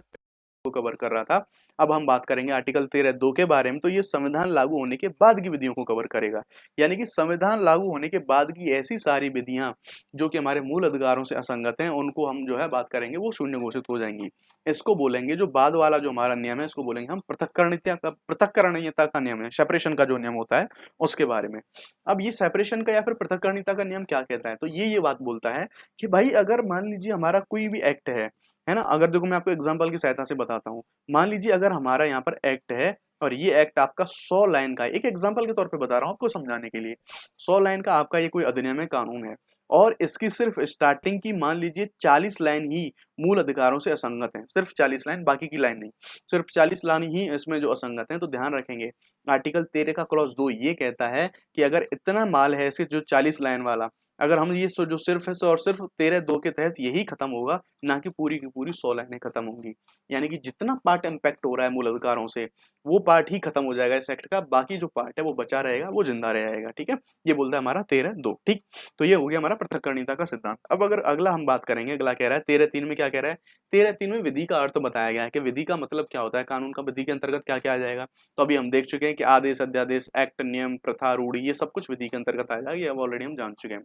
को कवर कर रहा था, अब हम बात करेंगे आर्टिकल 13 2 के बारे में, तो ये संविधान लागू होने के बाद की विधियों को कवर करेगा। यानी कि संविधान लागू होने के बाद की ऐसी सारी विधियां जो कि हमारे मूल अधिकारों से असंगत हैं उनको हम जो है बात करेंगे वो शून्य घोषित हो जाएंगी। इसको बोलेंगे, जो बाद वाला जो हमारा नियम है इसको बोलेंगे हम पृथक्करणीयता का नियम है, सेपरेशन का जो नियम होता है उसके बारे में। अब ये सेपरेशन का या फिर पृथक्करणीयता का नियम क्या कहता है, तो ये बात बोलता है कि भाई अगर मान लीजिए हमारा कोई भी एक्ट है ना, अगर देखो मैं आपको एग्जांपल की सहायता से बताता हूँ। मान लीजिए अगर हमारा यहाँ पर एक्ट है और ये एक्ट आपका 100 लाइन का है, एक एग्जांपल के तौर पे बता रहा हूँ आपको समझाने के लिए। 100 लाइन का आपका ये कोई अधिनियम है, कानून है, और इसकी सिर्फ स्टार्टिंग की मान लीजिए 40 लाइन ही मूल अधिकारों से असंगत है, सिर्फ 40 लाइन, बाकी की लाइन नहीं, सिर्फ 40 लाइन ही इसमें जो असंगत है। तो ध्यान रखेंगे आर्टिकल 13 का क्लॉज 2 ये कहता है कि अगर इतना माल है इसके जो 40 लाइन वाला, अगर हम ये जो सिर्फ है और सिर्फ 13(2) के तहत यही खत्म होगा, ना कि पूरी की पूरी 16 लाइनें खत्म होंगी। यानी कि जितना पार्ट इम्पैक्ट हो रहा है मूल अधिकारों से, वो पार्ट ही खत्म हो जाएगा इस एक्ट का, बाकी जो पार्ट है वो बचा रहेगा, वो जिंदा रहेगा। ठीक है, ये बोलता है हमारा 13(2). ठीक, तो ये हो गया हमारा पृथक्करणीयता का सिद्धांत। अब अगर अगला हम बात करेंगे, अगला कह रहा है 13(3) में क्या कह रहा है, 13(3) में विधि का अर्थ बताया गया है कि विधि का मतलब क्या होता है, कानून का विधि के अंतर्गत क्या क्या आ जाएगा। तो अभी हम देख चुके हैं कि आदेश, अध्यादेश, एक्ट, नियम, प्रथा, रूढ़ी, ये सब कुछ विधि के अंतर्गत आ जाएगा, ये अब ऑलरेडी हम जान चुके हैं।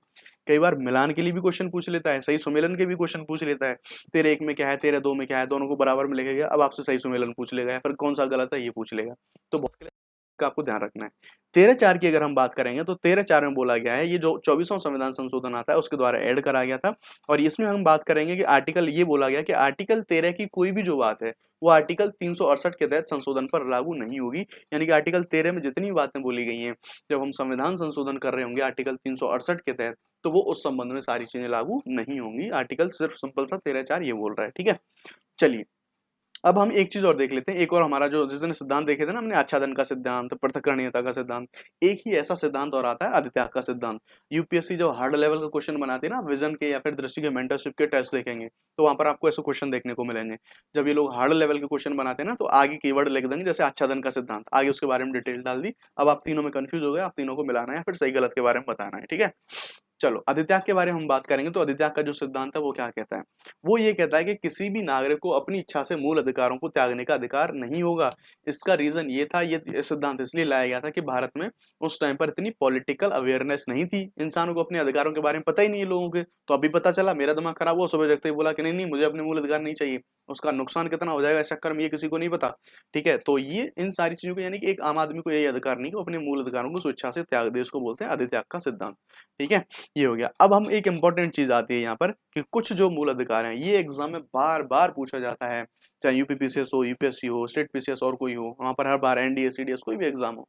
कई बार मिलान के लिए भी क्वेश्चन पूछ लेता है, सही सुमेलन के भी क्वेश्चन पूछ लेता है। 13(1) में क्या है, 13(2) में क्या है, दोनों को बराबर में लिखेगा, अब आपसे सही सुमेलन पूछ लेगा, या फिर कौन सा गलत है ये पूछ लेगा। तो बहुत का आपको ध्यान रखना है। 13(4) की अगर हम बात करेंगे तो 13(4) में बोला गया है, ये जो 24वां संविधान संशोधन आता है उसके द्वारा ऐड करा गया था, और इसमें हम बात करेंगे कि आर्टिकल, ये बोला गया कि आर्टिकल 13 की कोई भी जो बात है वो आर्टिकल 368 के तहत संशोधन पर लागू नहीं होगी। यानी कि आर्टिकल 13 में जितनी बातें बोली गई हैं, जब हम संविधान संशोधन कर रहे होंगे आर्टिकल 368 के तहत, तो वो उस संबंध में सारी चीजें लागू नहीं होंगी। आर्टिकल सिर्फ सिंपल सा 13(4) ये बोल रहा है। ठीक है, चलिए अब हम एक चीज और देख लेते हैं। एक और हमारा जो जिस दिन सिद्धांत देखे थे ना हमने, आच्छादन का सिद्धांत, पृथक्करणीयता का सिद्धांत, एक ही ऐसा सिद्धांत और आता है आदित्याग का सिद्धांत। यूपीएससी जो हार्ड लेवल का क्वेश्चन बनाते हैं ना, विजन के या फिर दृष्टि के मेंटरशिप के टेस्ट देखेंगे, तो वहां पर आपको ऐसे क्वेश्चन देखने को मिलेंगे। जब ये लोग हार्ड लेवल के क्वेश्चन बनाते हैं ना, तो आगे कीवर्ड लिख देंगे जैसे आच्छादन का सिद्धांत, आगे उसके बारे में डिटेल डाल दी। अब आप तीनों में कंफ्यूज हो गए, आप तीनों को मिलाना है, फिर सही गलत के बारे में बताना है। ठीक है, चलो अधित्याग के बारे में हम बात करेंगे। तो अधित्याग का जो सिद्धांत है वो क्या कहता है, वो ये कहता है कि किसी भी नागरिक को अपनी इच्छा से मूल अधिकारों को त्यागने का अधिकार नहीं होगा। इसका रीजन ये था, ये सिद्धांत इसलिए लाया गया था कि भारत में उस टाइम पर इतनी पॉलिटिकल अवेयरनेस नहीं थी, इंसानों को अपने अधिकारों के बारे में पता ही नहीं है लोगों के। तो अभी पता चला, मेरा दिमाग खराब हुआ, सुबह जगते ही बोला कि नहीं नहीं मुझे अपने मूल अधिकार नहीं चाहिए, उसका नुकसान कितना हो जाएगा इस चक्कर में ये किसी को नहीं पता। ठीक है, तो ये इन सारी चीजों को, यानी कि एक आम आदमी को यही अधिकार नहीं कि वो अपने मूल अधिकारों को स्वेच्छा से त्याग दे, इसको बोलते हैं अधित्याग का सिद्धांत। ठीक है, ये हो गया। अब हम एक इंपॉर्टेंट चीज आती है यहाँ पर कि कुछ जो मूल अधिकार हैं, ये एग्जाम में बार बार पूछा जाता है, चाहे यूपीपीसीएस हो, यूपीएससी हो, स्टेट पीसीएस और कोई हो, वहां पर हर बार एनडीए सीडीएस कोई भी एग्जाम हो,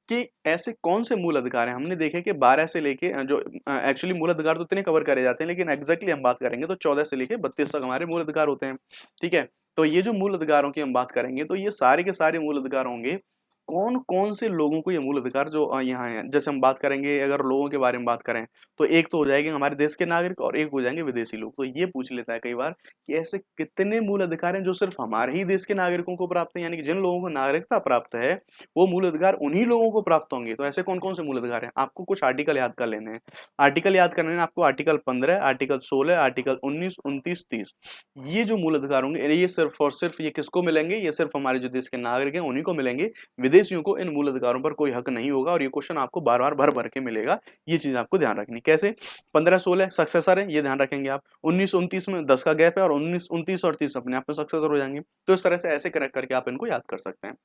कि ऐसे कौन से मूल अधिकार हैं। हमने देखे कि 12 से लेके जो एक्चुअली मूल अधिकार तो इतने कवर करे जाते हैं, लेकिन एग्जैक्टली हम बात करेंगे तो 14 से लेके 32 तक हमारे मूल अधिकार होते हैं। ठीक है, तो ये जो मूल अधिकारों की हम बात करेंगे, तो ये सारे के सारे मूल अधिकार होंगे। कौन कौन से लोगों को ये मूल अधिकार जो यहाँ है, जैसे हम बात करेंगे अगर लोगों के बारे में बात करें, तो एक तो हो जाएंगे हमारे देश के नागरिक और एक हो जाएंगे विदेशी लोग। तो ये पूछ लेता है कई बार कि ऐसे कितने मूल अधिकार हैं जो सिर्फ हमारे ही देश के नागरिकों को प्राप्त है, यानी कि जिन लोगों को नागरिकता प्राप्त है वो मूल अधिकार उन्हीं लोगों को प्राप्त होंगे। तो ऐसे कौन कौन से मूल अधिकार हैं, आपको कुछ आर्टिकल याद कर लेने हैं। आर्टिकल याद करने हैं आपको, आर्टिकल 15, आर्टिकल 16, आर्टिकल 19, 29, 30। ये जो मूल अधिकार होंगे ये सिर्फ और सिर्फ ये किसको मिलेंगे, ये सिर्फ हमारे जो देश के नागरिक हैं उन्हीं को मिलेंगे। विदेशियों को इन मूल अधिकारों पर कोई हक नहीं होगा, और ये क्वेश्चन आपको बार बार भर भर के मिलेगा। ये चीज आपको ध्यान रखनी। कैसे, 15-16 सक्सेसर है, ये ध्यान रखेंगे आप। 19-29 में 10 का गैप है, और 19-29 और 30 अपने आप में सक्सेसर हो जाएंगे। तो इस तरह से ऐसे कनेक्ट करके आप इनको याद कर सकते हैं।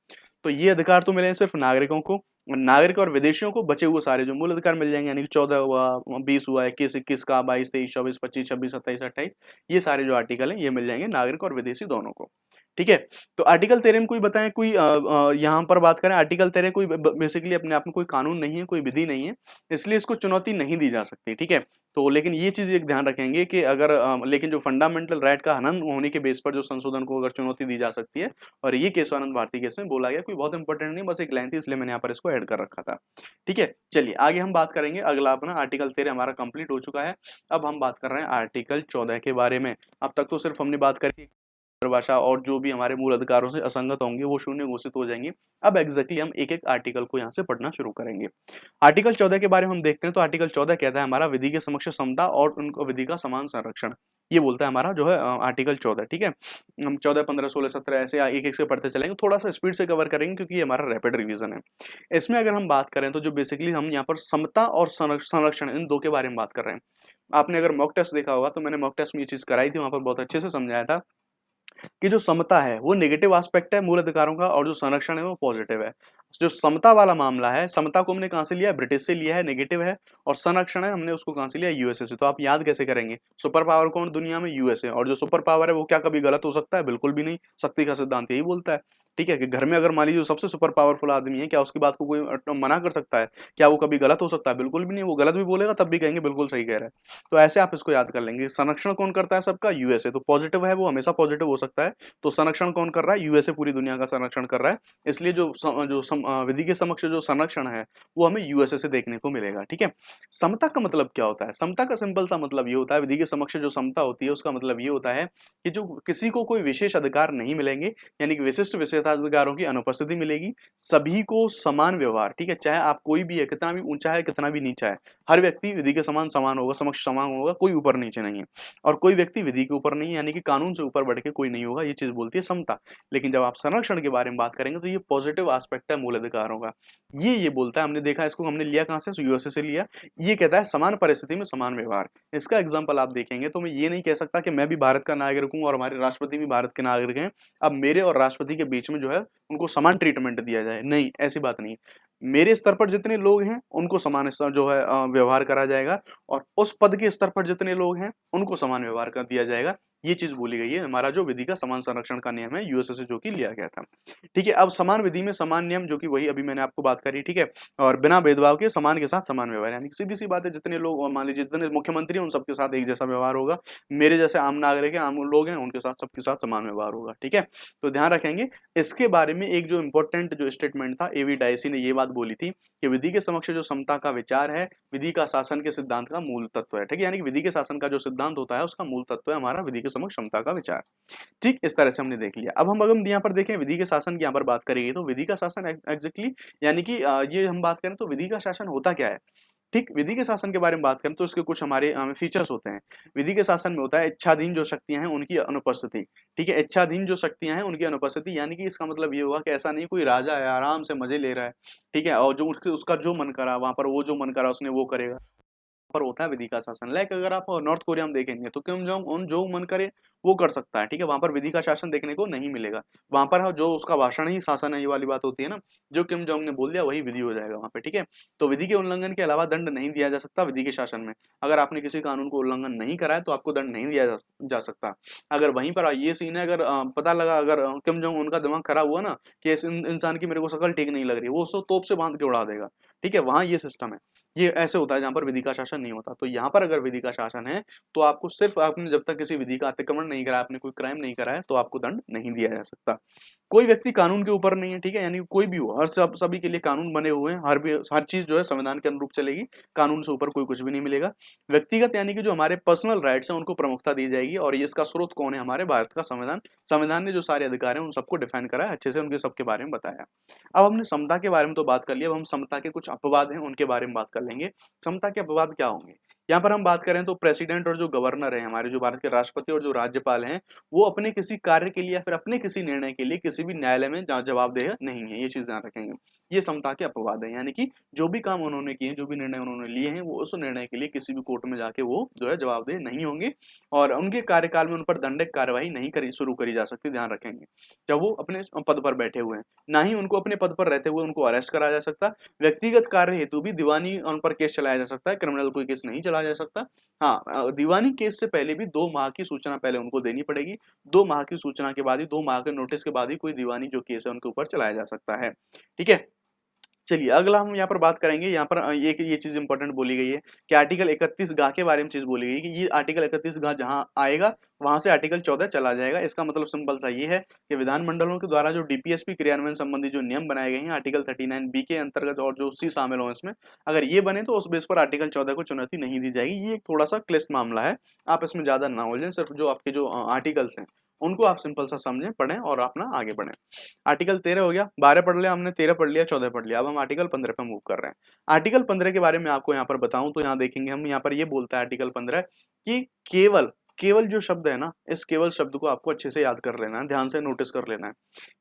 तो ये अधिकार तो मिले सिर्फ नागरिकों को, नागरिक और विदेशियों को बचे हुए सारे जो मूल अधिकार मिल जाएंगे, यानी कि 14 हुआ, 20 हुआ, 21 का, 22, 23, 24, 25, 26, 27, 28, ये सारे जो आर्टिकल हैं ये मिल जाएंगे नागरिक और विदेशी दोनों को। ठीक है, तो आर्टिकल 13 में कोई बताएं, कोई यहाँ पर बात करें, आर्टिकल 13 कोई बेसिकली अपने आप में कोई कानून नहीं है, कोई विधि नहीं है, इसलिए इसको चुनौती नहीं दी जा सकती। ठीक है, तो लेकिन ये चीज एक ध्यान रखेंगे कि अगर लेकिन जो फंडामेंटल राइट का हनन होने के बेस पर जो संशोधन को अगर चुनौती दी जा सकती है, और ये केशवानंद भारती केस में बोला गया, कोई बहुत इंपॉर्टेंट नहीं, बस एक लाइन थी इसलिए मैंने यहाँ पर इसको ऐड कर रखा था। ठीक है, चलिए आगे हम बात करेंगे। अगला अपना आर्टिकल 13 हमारा कंप्लीट हो चुका है। अब हम बात कर रहे हैं आर्टिकल 14 के बारे में। अब तक तो सिर्फ हमने बात करी परिभाषा, और जो भी हमारे मूल अधिकारों से असंगत होंगे वो शून्य घोषित हो जाएंगे। अब एग्जैक्टली हम एक एक आर्टिकल को यहाँ से पढ़ना शुरू करेंगे। आर्टिकल 14 के बारे में हम देखते हैं। तो आर्टिकल 14 कहता है हमारा विधि के समक्ष समता और उनको विधि का समान संरक्षण, ये बोलता है हमारा जो है आर्टिकल 14। ठीक है, हम 14, 15, 16, 17 ऐसे एक एक से पढ़ते चलेंगे, थोड़ा सा स्पीड से कवर करेंगे क्योंकि ये हमारा रैपिड रिवीजन है। इसमें अगर हम बात करें तो जो बेसिकली हम यहाँ पर समता और संरक्षण इन दो के बारे में बात कर रहे हैं। आपने अगर मॉक टेस्ट देखा होगा तो मैंने मॉक टेस्ट में ये चीज कराई थी, वहां पर बहुत अच्छे से समझाया था कि जो समता है वो नेगेटिव एस्पेक्ट है मूल अधिकारों का, और जो संरक्षण है वो पॉजिटिव है। जो समता वाला मामला है, समता को हमने कहां से लिया है, ब्रिटिश से लिया है, नेगेटिव है, और संरक्षण है हमने उसको कहां से लिया, यूएसए से। तो आप याद कैसे करेंगे, सुपर पावर कौन दुनिया में, यूएसए, और जो सुपर पावर है वो क्या कभी गलत हो सकता है, बिल्कुल भी नहीं, शक्ति का सिद्धांत यही बोलता है। ठीक है, कि घर में अगर मान लीजिए जो सबसे सुपर पावरफुल आदमी है, क्या उसकी बात को कोई मना कर सकता है? क्या वो कभी गलत हो सकता है? बिल्कुल भी नहीं, वो गलत भी बोलेगा तब भी कहेंगे बिल्कुल सही कह रहा है। तो ऐसे आप इसको याद कर लेंगे। संरक्षण कौन करता है सबका? यूएसए। तो पॉजिटिव है वो हमेशा पॉजिटिव हो सकता है। तो संरक्षण कौन कर रहा है? यूएसए पूरी दुनिया का संरक्षण कर रहा है। इसलिए विधि के समक्ष जो संरक्षण है वो हमें यूएसए से देखने को मिलेगा। ठीक है। समता का मतलब क्या होता है? समता का सिंपल सा मतलब ये होता है, विधि के समक्ष जो समता होती है उसका मतलब ये होता है कि जो किसी को कोई विशेष अधिकार नहीं मिलेंगे, यानी कि विशिष्ट विशेषाधिकारों की अनुपस्थिति मिलेगी। सभी को समान व्यवहार, ठीक है, चाहे आप कोई भी है, कितना भी ऊंचा है, कितना भी नीचा है, हर व्यक्ति विधि के समान समान होगा, समक्ष समान होगा, कोई ऊपर नीचे नहीं है। और कोई व्यक्ति विधि के ऊपर नहीं है, यानी कि कानून से ऊपर बढ़ के कोई नहीं होगा। ये चीज बोलती है समता। लेकिन जब आप संरक्षण के बारे में बात करेंगे तो ये पॉजिटिव एस्पेक्ट है मूल अधिकारों का। ये बोलता है, हमने देखा इसको, हमने लिया कहां से? यूएसए से लिया। ये कहता है समान परिस्थिति में समान व्यवहार। इसका एग्जाम्पल आप देखेंगे तो मैं ये नहीं कह सकता कि मैं भी भारत का नागरिक हूं और हमारे राष्ट्रपति भी भारत के नागरिक हैं, अब मेरे और राष्ट्रपति के बीच में जो है उनको समान ट्रीटमेंट दिया जाए। नहीं, ऐसी बात नहीं है। मेरे स्तर पर जितने लोग हैं उनको समान जो है व्यवहार करा जाएगा, और उस पद के स्तर पर जितने लोग हैं उनको समान व्यवहार कर दिया जाएगा। ये चीज बोली गई है, हमारा जो विधि का समान संरक्षण का नियम है यूएसए से जो कि लिया गया था। ठीक है। अब समान विधि में समान नियम, जो कि वही अभी मैंने आपको बात करी। ठीक है। और बिना भेदभाव के समान के साथ समान व्यवहार, यानी सीधी सी बात है, जितने लोग मान लीजिए जितने मुख्यमंत्री हैं उन सबके साथ एक जैसा व्यवहार होगा। मेरे जैसे आम नागरिक हैं, आम लोग हैं, उनके साथ सबके साथ समान व्यवहार होगा। ठीक है। तो ध्यान रखेंगे। इसके बारे में एक जो इंपॉर्टेंट जो स्टेटमेंट था, एवी डायसी ने ये बात बोली थी कि विधि के समक्ष जो समता का विचार है विधि का शासन के सिद्धांत का मूल तत्व है। ठीक है। यानी कि विधि के शासन का जो सिद्धांत होता है उसका मूल तत्व है हमारा विधि के समक्ष समता का विचार। ठीक, इस तरह से हमने देख लिया। अब हम अगर यहाँ पर देखें विधि के शासन की यहाँ पर बात करेंगे तो विधि का शासन एग्जैक्टली, यानी कि ये हम बात करें तो विधि का शासन होता क्या है? ठीक, विधि के शासन के बारे में बात करें तो इसके कुछ हमारे फीचर्स होते हैं। विधि के शासन में होता है इच्छाधीन जो शक्तियां हैं उनकी अनुपस्थिति। ठीक है। इच्छाधीन जो शक्तियां हैं उनकी अनुपस्थिति, यानी कि इसका मतलब ये हुआ कि ऐसा नहीं कोई राजा है आराम से मजे ले रहा है, ठीक है, और जो उसका जो मन करा वहां पर वो जो मन करा उसने वो करेगा, पर होता है विधि का शासन। लाइक अगर आप नॉर्थ कोरिया में देखेंगे तो किम जोंग उन जो मन करे वो कर सकता है। ठीक है। वहां पर विधि का शासन देखने को नहीं मिलेगा। वहां पर जो उसका भाषण ही शासन है, ये वाली बात होती है ना, जो किम जोंग ने बोल दिया वही विधि हो जाएगा वहां पे। ठीक है। तो विधि के उल्लंघन के अलावा दंड नहीं दिया जा सकता विधि के शासन में। अगर आपने किसी कानून को उल्लंघन नहीं करा है तो आपको दंड नहीं दिया जा सकता। अगर वहीं पर ये सीन है, अगर पता लगा, अगर किम जोंग उनका दिमाग खराब हुआ ना कि इस इंसान की मेरे को शक्ल ठीक नहीं लग रही, वो उसको तोप से बांध के उड़ा देगा। ठीक है। वहां ये सिस्टम है। ये ऐसे होता है जहां पर विधि का शासन नहीं होता। तो यहाँ पर अगर विधि का शासन है तो आपको सिर्फ, आपने जब तक किसी विधि का अतिक्रमण नहीं करा, आपने कोई क्राइम नहीं करा है, तो आपको दंड नहीं दिया जा सकता। कोई व्यक्ति कानून के ऊपर नहीं है। ठीक है। यानी कोई भी हो, हर सभी के लिए कानून बने हुए हैं। हर चीज जो है संविधान के अनुरूप चलेगी। कानून से ऊपर कोई कुछ भी नहीं मिलेगा। व्यक्तिगत यानी कि जो हमारे पर्सनल राइट्स हैं उनको प्रमुखता दी जाएगी। और ये इसका स्रोत कौन है? हमारे भारत का संविधान। संविधान ने जो सारे अधिकार हैं उन सबको डिफाइन करा है, अच्छे से उनके सबके बारे में बताया। अब हमने समता के बारे में तो बात कर लिया, अब हम समता के कुछ अपवाद हैं उनके बारे में बात कर लेंगे। समता के अपवाद क्या होंगे? यहाँ पर हम बात करें तो प्रेसिडेंट और जो गवर्नर है, हमारे जो भारत के राष्ट्रपति और जो राज्यपाल हैं, वो अपने किसी कार्य के लिए या फिर अपने किसी निर्णय के लिए किसी भी न्यायालय में जवाबदेह नहीं है। ये चीज ध्यान रखेंगे। ये समता के अपवाद है, यानी कि जो भी काम उन्होंने किए, जो भी निर्णय उन्होंने लिए हैं, वो उस निर्णय के लिए किसी भी कोर्ट में जाके वो जो है जवाबदेह नहीं होंगे। और उनके कार्यकाल में उन पर दंडिक कार्यवाही नहीं शुरू करी जा सकती। ध्यान रखेंगे, जब वो अपने पद पर बैठे हुए हैं। ना ही उनको अपने पद पर रहते हुए उनको अरेस्ट करा जा सकता। व्यक्तिगत कार्य हेतु भी दीवानी उन पर केस चलाया जा सकता है, क्रिमिनल कोई केस नहीं चलाया जा सकता। हाँ, दीवानी केस से पहले भी 2 माह की सूचना पहले उनको देनी पड़ेगी। 2 माह की सूचना के बाद ही, 2 माह के नोटिस के बाद ही कोई दीवानी जो केस है उनके ऊपर चलाया जा सकता है। ठीक है। चलिए अगला हम यहाँ पर बात करेंगे। यहाँ पर एक ये चीज इंपॉर्टेंट बोली गई है कि आर्टिकल 31 गा के बारे में चीज बोली गई है कि ये आर्टिकल 31 गा जहाँ आएगा वहां से आर्टिकल 14 चला जाएगा। इसका मतलब सिंपल सा ये है कि विधानमंडलों के द्वारा जो डीपीएसपी क्रियान्वयन संबंधी जो नियम बनाए गए हैं आर्टिकल 39 बी के अंतर्गत, और जो सी शामिल हो इसमें, अगर ये बने तो उस बेस पर आर्टिकल 14 को चुनौती नहीं दी जाएगी। ये एक थोड़ा सा क्लिष्ट मामला है, आप इसमें ज्यादा ना उलझें। सिर्फ जो आपके जो आर्टिकल्स हैं उनको आप सिंपल सा समझें, पढ़ें और अपना आगे बढ़ें। आर्टिकल 13 हो गया, 12 पढ़ लिया हमने, 13 पढ़ लिया, 14 पढ़ लिया। अब हम आर्टिकल 15 पे मूव कर रहे हैं। आर्टिकल 15 के बारे में आपको यहाँ पर बताऊं तो यहाँ देखेंगे हम, यहाँ पर ये बोलता है आर्टिकल 15 कि केवल, केवल जो शब्द है ना, इस केवल शब्द को आपको अच्छे से याद कर लेना है, ध्यान से नोटिस कर लेना है।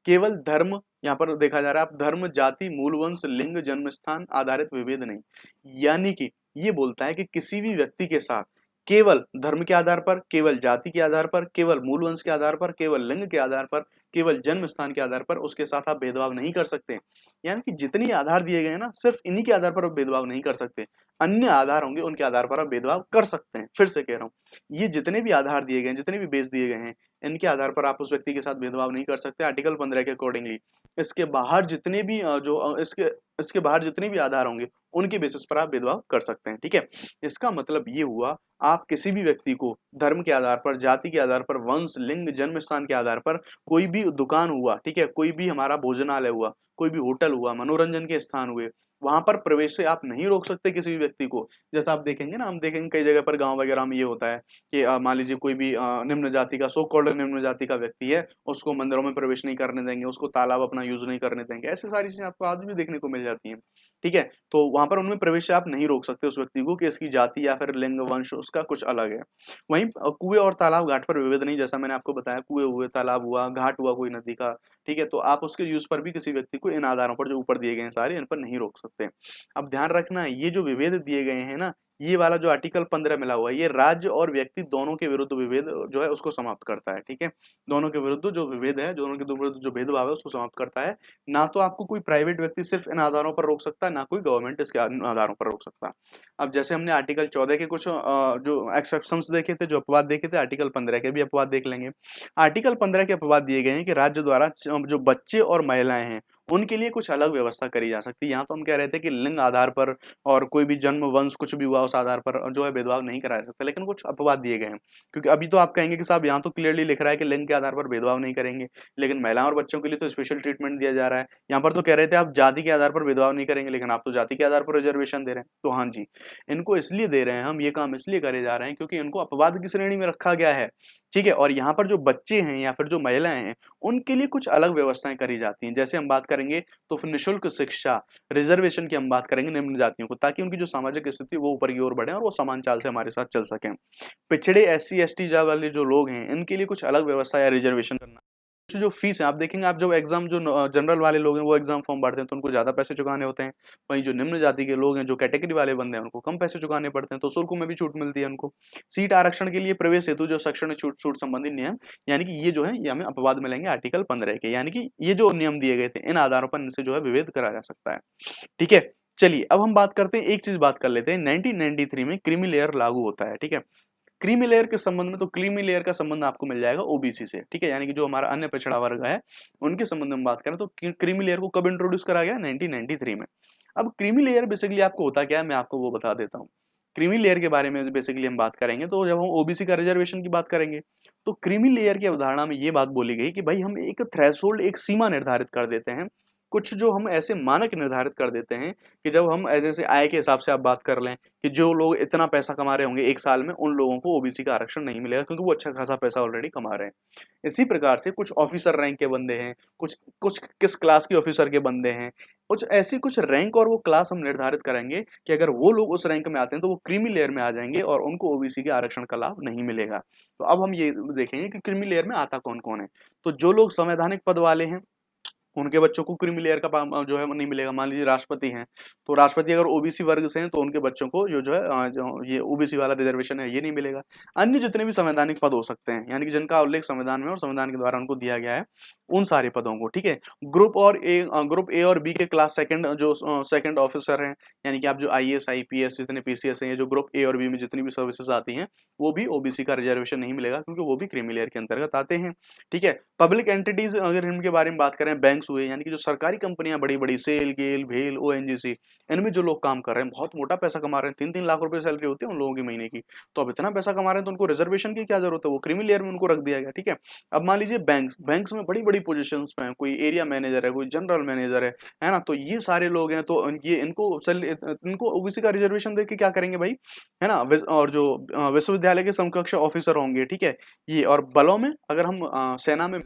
केवल धर्म, यहाँ पर देखा जा रहा है, आप धर्म, जाति, मूल वंश, लिंग, जन्म स्थान आधारित विभेद नहीं। यानी कि ये बोलता है कि किसी भी व्यक्ति के साथ केवल धर्म के आधार पर, केवल जाति के आधार पर, केवल मूल वंश के आधार पर, केवल लिंग के आधार पर, केवल जन्म स्थान के आधार पर उसके साथ आप भेदभाव नहीं कर सकते। यानी कि जितने आधार दिए गए हैं ना, सिर्फ इन्हीं के आधार पर आप भेदभाव नहीं कर सकते। अन्य आधार होंगे उनके आधार पर आप भेदभाव कर सकते हैं। फिर से कह रहा हूं, ये जितने भी आधार दिए गए हैं, जितने भी बेस दिए गए हैं, इनके आधार पर आप उस व्यक्ति के साथ भेदभाव नहीं कर सकते आर्टिकल 15 के अकॉर्डिंगली। इसके बाहर जितने भी इसके बाहर जितने भी आधार होंगे उनके बेसिस पर आप भेदभाव कर सकते हैं, ठीक है। इसका मतलब ये हुआ, आप किसी भी व्यक्ति को धर्म के आधार पर, जाति के आधार पर, वंश, लिंग, जन्म स्थान के आधार पर कोई भी दुकान हुआ, ठीक है, कोई भी हमारा भोजनालय हुआ, कोई भी होटल हुआ, मनोरंजन के स्थान हुए, वहां पर प्रवेश से आप नहीं रोक सकते किसी भी व्यक्ति को। जैसा आप देखेंगे ना, हम देखेंगे कई जगह पर गांव वगैरह में ये होता है कि मान लीजिए कोई भी निम्न जाति का, सो कॉल्ड निम्न जाति का व्यक्ति है, उसको मंदिरों में प्रवेश नहीं करने देंगे, उसको तालाब अपना यूज नहीं करने देंगे। ऐसी सारी चीजें आपको आज भी देखने को मिल जाती हैं, ठीक है। तो वहां पर उनमें प्रवेश से आप नहीं रोक सकते उस व्यक्ति को कि इसकी जाति या फिर लिंग, वंश उसका कुछ अलग है। वहीं कुएं और तालाब घाट पर विवेद नहीं, जैसा मैंने आपको बताया, कुएं हुए, तालाब हुआ, घाट हुआ कोई नदी का, ठीक है, तो आप उसके यूज पर भी किसी व्यक्ति को इन आधारों पर जो ऊपर दिए गए हैं सारे, इन पर नहीं रोक सकते। अब ध्यान रखना, ये जो विभेद दिए गए हैं ना, ये वाला जो आर्टिकल 15 मिला हुआ है, ये राज्य और व्यक्ति दोनों के विरुद्ध विभेद जो है उसको समाप्त करता है, ठीक है। दोनों के विरुद्ध जो विभेद है, दोनों के विरुद्ध जो भेदभाव है उसको समाप्त करता है। ना तो आपको कोई प्राइवेट व्यक्ति सिर्फ इन आधारों पर रोक सकता है, ना कोई गवर्नमेंट इसके आधारों पर रोक सकता। अब जैसे हमने आर्टिकल 14 के कुछ जो एक्सेप्शंस देखे थे, जो अपवाद देखे थे, आर्टिकल 15 के भी अपवाद देख लेंगे। आर्टिकल 15 के अपवाद दिए गए हैं कि राज्य द्वारा जो बच्चे और महिलाएं हैं उनके लिए कुछ अलग व्यवस्था करी जा सकती है। यहाँ तो हम कह रहे थे कि लिंग आधार पर और कोई भी जन्म, वंश कुछ भी हुआ उस आधार पर जो है भेदभाव नहीं कराया जा सकता, लेकिन कुछ अपवाद दिए गए हैं। क्योंकि अभी तो आप कहेंगे कि साहब यहाँ तो क्लियरली लिख रहा है कि लिंग के आधार पर भेदभाव नहीं करेंगे, लेकिन महिलाओं और बच्चों के लिए तो स्पेशल ट्रीटमेंट दिया जा रहा है। यहाँ पर तो कह रहे थे आप जाति के आधार पर भेदभाव नहीं करेंगे, लेकिन आप तो जाति के आधार पर रिजर्वेशन दे रहे हैं। तो हाँ जी, इनको इसलिए दे रहे हैं हम, ये काम इसलिए करे जा रहे हैं क्योंकि इनको अपवाद की श्रेणी में रखा गया है, ठीक है। और यहाँ पर जो बच्चे हैं या फिर जो महिलाएं हैं उनके लिए कुछ अलग व्यवस्थाएं करी जाती हैं। जैसे हम बात करेंगे तो फिर निःशुल्क शिक्षा, रिजर्वेशन की हम बात करेंगे निम्न जातियों को, ताकि उनकी जो सामाजिक स्थिति वो ऊपर की ओर बढ़े और वो समान चाल से हमारे साथ चल सकें। पिछड़े SC ST वाले जो लोग हैं इनके लिए कुछ अलग व्यवस्था या रिजर्वेशन करना। जो फीस है आप देखेंगे, आप जब एग्जाम जो जनरल वाले लोग हैं वो एग्जाम फॉर्म भरते हैं तो उनको ज्यादा पैसे चुकाने होते हैं। वहीं जो निम्न जाति के लोग हैं, जो कैटेगरी वाले बंदे हैं, उनको कम पैसे चुकाने पड़ते हैं, तो शुल्क में भी छूट मिलती है उनको। सीट आरक्षण के लिए प्रवेश हेतु जो शैक्षणिक छूट संबंधी नियम, यानी कि ये जो है ये हमें अपवाद मिलेंगे आर्टिकल 15 के, यानी कि ये जो नियम दिए गए थे इन आधारों पर इनसे जो है विभेद करा जा सकता है, ठीक है। चलिए अब हम बात करते हैं, एक चीज बात कर लेते हैं, 1993 में क्रीमी लेयर लागू होता है, ठीक है। क्रीमी लेयर के संबंध में, तो क्रीमी लेयर का संबंध आपको मिल जाएगा ओबीसी से, ठीक है, यानी कि जो हमारा अन्य पिछड़ा वर्ग है उनके संबंध में बात करें तो क्रीमी लेयर को कब इंट्रोड्यूस करा गया? 1993 में। अब क्रीमी लेयर बेसिकली आपको होता क्या है, मैं आपको वो बता देता हूँ। क्रीमी लेयर के बारे में बेसिकली हम बात करेंगे तो जब हम ओबीसी का रिजर्वेशन की बात करेंगे तो क्रीमी लेयर की अवधारणा में ये बात बोली गई कि भाई हम एक थ्रेशोल्ड, एक सीमा निर्धारित कर देते हैं, कुछ जो हम ऐसे मानक निर्धारित कर देते हैं कि जब हम जैसे आय के हिसाब से आप बात कर लें कि जो लोग इतना पैसा कमा रहे होंगे एक साल में, उन लोगों को ओबीसी का आरक्षण नहीं मिलेगा क्योंकि वो अच्छा खासा पैसा ऑलरेडी कमा रहे हैं। इसी प्रकार से कुछ ऑफिसर रैंक के बंदे हैं, कुछ कुछ किस क्लास के ऑफिसर के बंदे हैं, कुछ ऐसी कुछ रैंक और वो क्लास हम निर्धारित करेंगे कि अगर वो लोग उस रैंक में आते हैं तो वो क्रीमी लेयर में आ जाएंगे और उनको ओबीसी के आरक्षण का लाभ नहीं मिलेगा। तो अब हम ये देखेंगे कि क्रीमी लेयर में आता कौन कौन है। तो जो लोग संवैधानिक पद वाले हैं उनके बच्चों को क्रीमी लेयर का जो है वो नहीं मिलेगा। मान लीजिए राष्ट्रपति हैं, तो राष्ट्रपति अगर ओबीसी वर्ग से हैं तो उनके बच्चों को जो है जो ये ओबीसी वाला रिजर्वेशन है ये नहीं मिलेगा। अन्य जितने भी संवैधानिक पद हो सकते हैं, यानी कि जिनका उल्लेख संविधान में और संविधान के द्वारा उनको दिया गया है, उन सारे पदों को, ठीक है। ग्रुप ए और बी के क्लास सेकंड जो सेकंड ऑफिसर हैं, यानी कि आप जो IAS IPS जितने PCS हैं, जो ग्रुप ए और बी में जितनी भी सर्विसेज आती हैं वो भी ओबीसी का रिजर्वेशन नहीं मिलेगा क्योंकि वो भी क्रीमी लेयर के अंतर्गत आते हैं, ठीक है। पब्लिक एंटिटीज अगर इनके बारे में बात करें, बैंक्स हुए, यानी कि जो सरकारी कंपनियां बड़ी बड़ी, सेल, गेल, भेल, ONGC, इनमें जो लोग काम कर रहे हैं बहुत मोटा पैसा कमा रहे हैं, 3-3 लाख रुपए सैलरी होती है उन लोगों की महीने की। तो अब इतना पैसा कमा रहे हैं तो उनको रिजर्वेशन की क्या जरूरत है, वो क्रीमी लेयर में उनको रख दिया गया, ठीक है। अब मान लीजिए बैंक्स में बड़ी बड़ी पोजिशन पे है, कोई एरिया मैनेजर है, कोई जनरल मैनेजर है ना, तो ये सारे लोग हैं, तो इनको ओबीसी का रिजर्वेशन देके क्या करेंगे भाई, है ना। और जो विश्वविद्यालय के समकक्ष ऑफिसर होंगे, ठीक है, ये। और बलों में अगर हम सेना में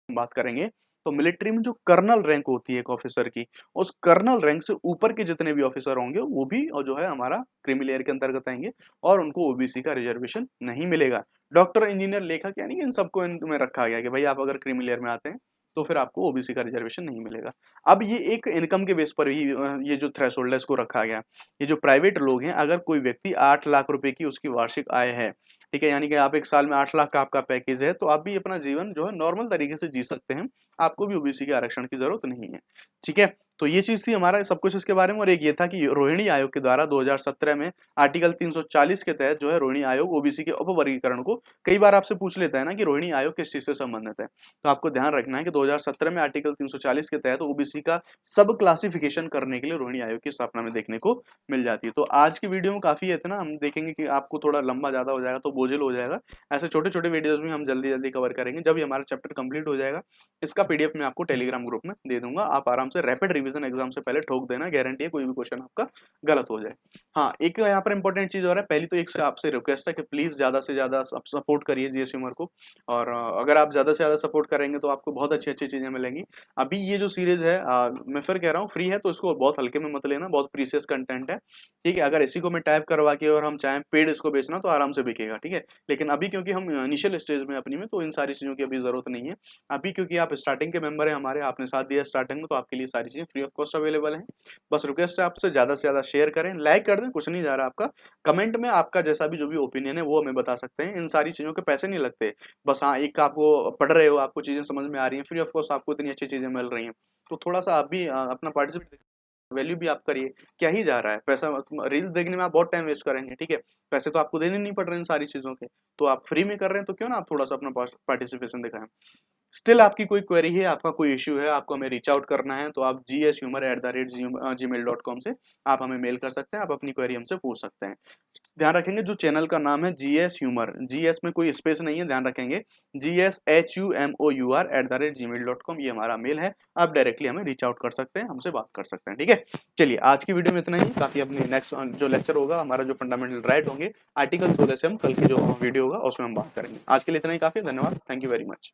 बात करेंगे तो मिलिट्री में जो कर्नल रैंक होती है एक ऑफिसर की, उस कर्नल रैंक से ऊपर के जितने भी ऑफिसर होंगे वो भी और जो है हमारा क्रीमी लेयर के अंतर्गत आएंगे और उनको ओबीसी का रिजर्वेशन नहीं मिलेगा। डॉक्टर, इंजीनियर, लेखक, यानी कि इन सबको इनमें रखा गया कि भाई आप अगर क्रीमी लेयर में आते हैं तो फिर आपको ओबीसी का रिजर्वेशन नहीं मिलेगा। अब ये एक इनकम के बेस पर ही ये जो थ्रेशोल्ड है इसको रखा गया। ये जो प्राइवेट लोग हैं, अगर कोई व्यक्ति 8 लाख रुपए की उसकी वार्षिक आय है, ठीक है, यानी कि आप एक साल में 8 लाख का आपका पैकेज है, तो आप भी अपना जीवन जो है नॉर्मल तरीके से जी सकते हैं, आपको भी ओबीसी के आरक्षण की जरूरत नहीं है। ठीक है, तो ये चीज थी हमारा सब कुछ इसके बारे में। और एक ये था कि रोहिणी आयोग के द्वारा 2017 में आर्टिकल 340 के तहत जो है रोहिणी आयोग ओबीसी के उपवर्गीकरण को, कई बार आपसे पूछ लेता है ना कि रोहिणी आयोग किस चीज से संबंधित है, तो आपको ध्यान रखना है कि 2017 में आर्टिकल 340 के तहत ओबीसी का सब क्लासिफिकेशन करने के लिए रोहिणी आयोग की स्थापना में देखने को मिल जाती है। तो आज की वीडियो में काफी है ना, हम देखेंगे कि आपको थोड़ा लंबा ज्यादा हो जाएगा तो बोझिल हो जाएगा। ऐसे छोटे छोटे वीडियोस भी हम जल्दी जल्दी कवर करेंगे। जब भी हमारा चैप्टर कंप्लीट हो जाएगा, इसका पीडीएफ मैं आपको टेलीग्राम ग्रुप में दे दूंगा, आप आराम से रैपिड रिवीजन एग्जाम से पहले ठोक देना, गारंटी है कोई भी क्वेश्चन आपका गलत हो जाए। हाँ, एक यहाँ पर इंपॉर्टेंट चीज और है, पहली तो एक आपसे रिक्वेस्ट है कि प्लीज ज्यादा से ज्यादा सपोर्ट करिए जीएस ह्यूमर को, और अगर आप ज्यादा से ज्यादा सपोर्ट करेंगे तो आपको बहुत अच्छी अच्छी चीजें मिलेंगी। अभी ये जो सीरीज है मैं फिर कह रहा हूँ फ्री है, तो इसको बहुत हल्के में मत लेना, बहुत प्रीसियस कंटेंट है। ठीक है, अगर इसी को मैं टाइप करवा के और हम चाहें पेड इसको बेचना तो आराम से बिकेगा। ठीक है, लेकिन अभी क्योंकि हम इनिशियल स्टेज में अपनी में, तो इन सारी चीजों की अभी जरूरत नहीं है। अभी क्योंकि आप स्टार्टिंग के मेंबर हैं हमारे, आपने साथ दिया स्टार्टिंग में, तो आपके लिए सारी चीजें फ्री ऑफ कॉस्ट अवेलेबल हैं। बस रिक्वेस्ट है आपसे ज्यादा से ज्यादा शेयर करें, लाइक कर दें, कुछ नहीं जा रहा आपका। कमेंट में आपका जैसा भी जो भी ओपिनियन है वो हमें बता सकते हैं। इन सारी चीजों के पैसे नहीं लगते, बस हाँ एक आपको पढ़ रहे हो, आपको चीजें समझ में आ रही हैं, फ्री ऑफ कॉस्ट आपको इतनी अच्छी चीजें मिल रही हैं, तो थोड़ा सा आप भी अपना पार्टिसिपेट, वैल्यू भी आप करिए। क्या ही जा रहा है पैसा, रील्स देखने में आप बहुत टाइम वेस्ट करेंगे। ठीक है, पैसे तो आपको देने नहीं पड़ रहे इन सारी चीजों के, तो आप फ्री में कर रहे हैं, तो क्यों ना आप थोड़ा सा अपना पार्टिसिपेशन दिखाएं। स्टिल आपकी कोई क्वेरी है, आपका कोई इश्यू है, आपको हमें रीच आउट करना है, तो आप gshumor@gmail.com से आप हमें मेल कर सकते हैं, आप अपनी क्वेरी हमसे पूछ सकते हैं। ध्यान रखेंगे जो चैनल का नाम है जीएस ह्यूमर, जीएस में कोई स्पेस नहीं है, ध्यान रखेंगे, gshumor@gmail.com ये हमारा मेल है, आप डायरेक्टली हमें रीच आउट कर सकते हैं, हमसे बात कर सकते हैं। ठीक है, चलिए आज की वीडियो में इतना ही काफी। अपनी नेक्स्ट जो लेक्चर होगा हमारा, जो फंडामेंटल राइट होंगे आर्टिकल 16 से, हम कल की जो वीडियो होगा उसमें हम बात करेंगे। आज के लिए इतना ही काफी, धन्यवाद, थैंक यू वेरी मच।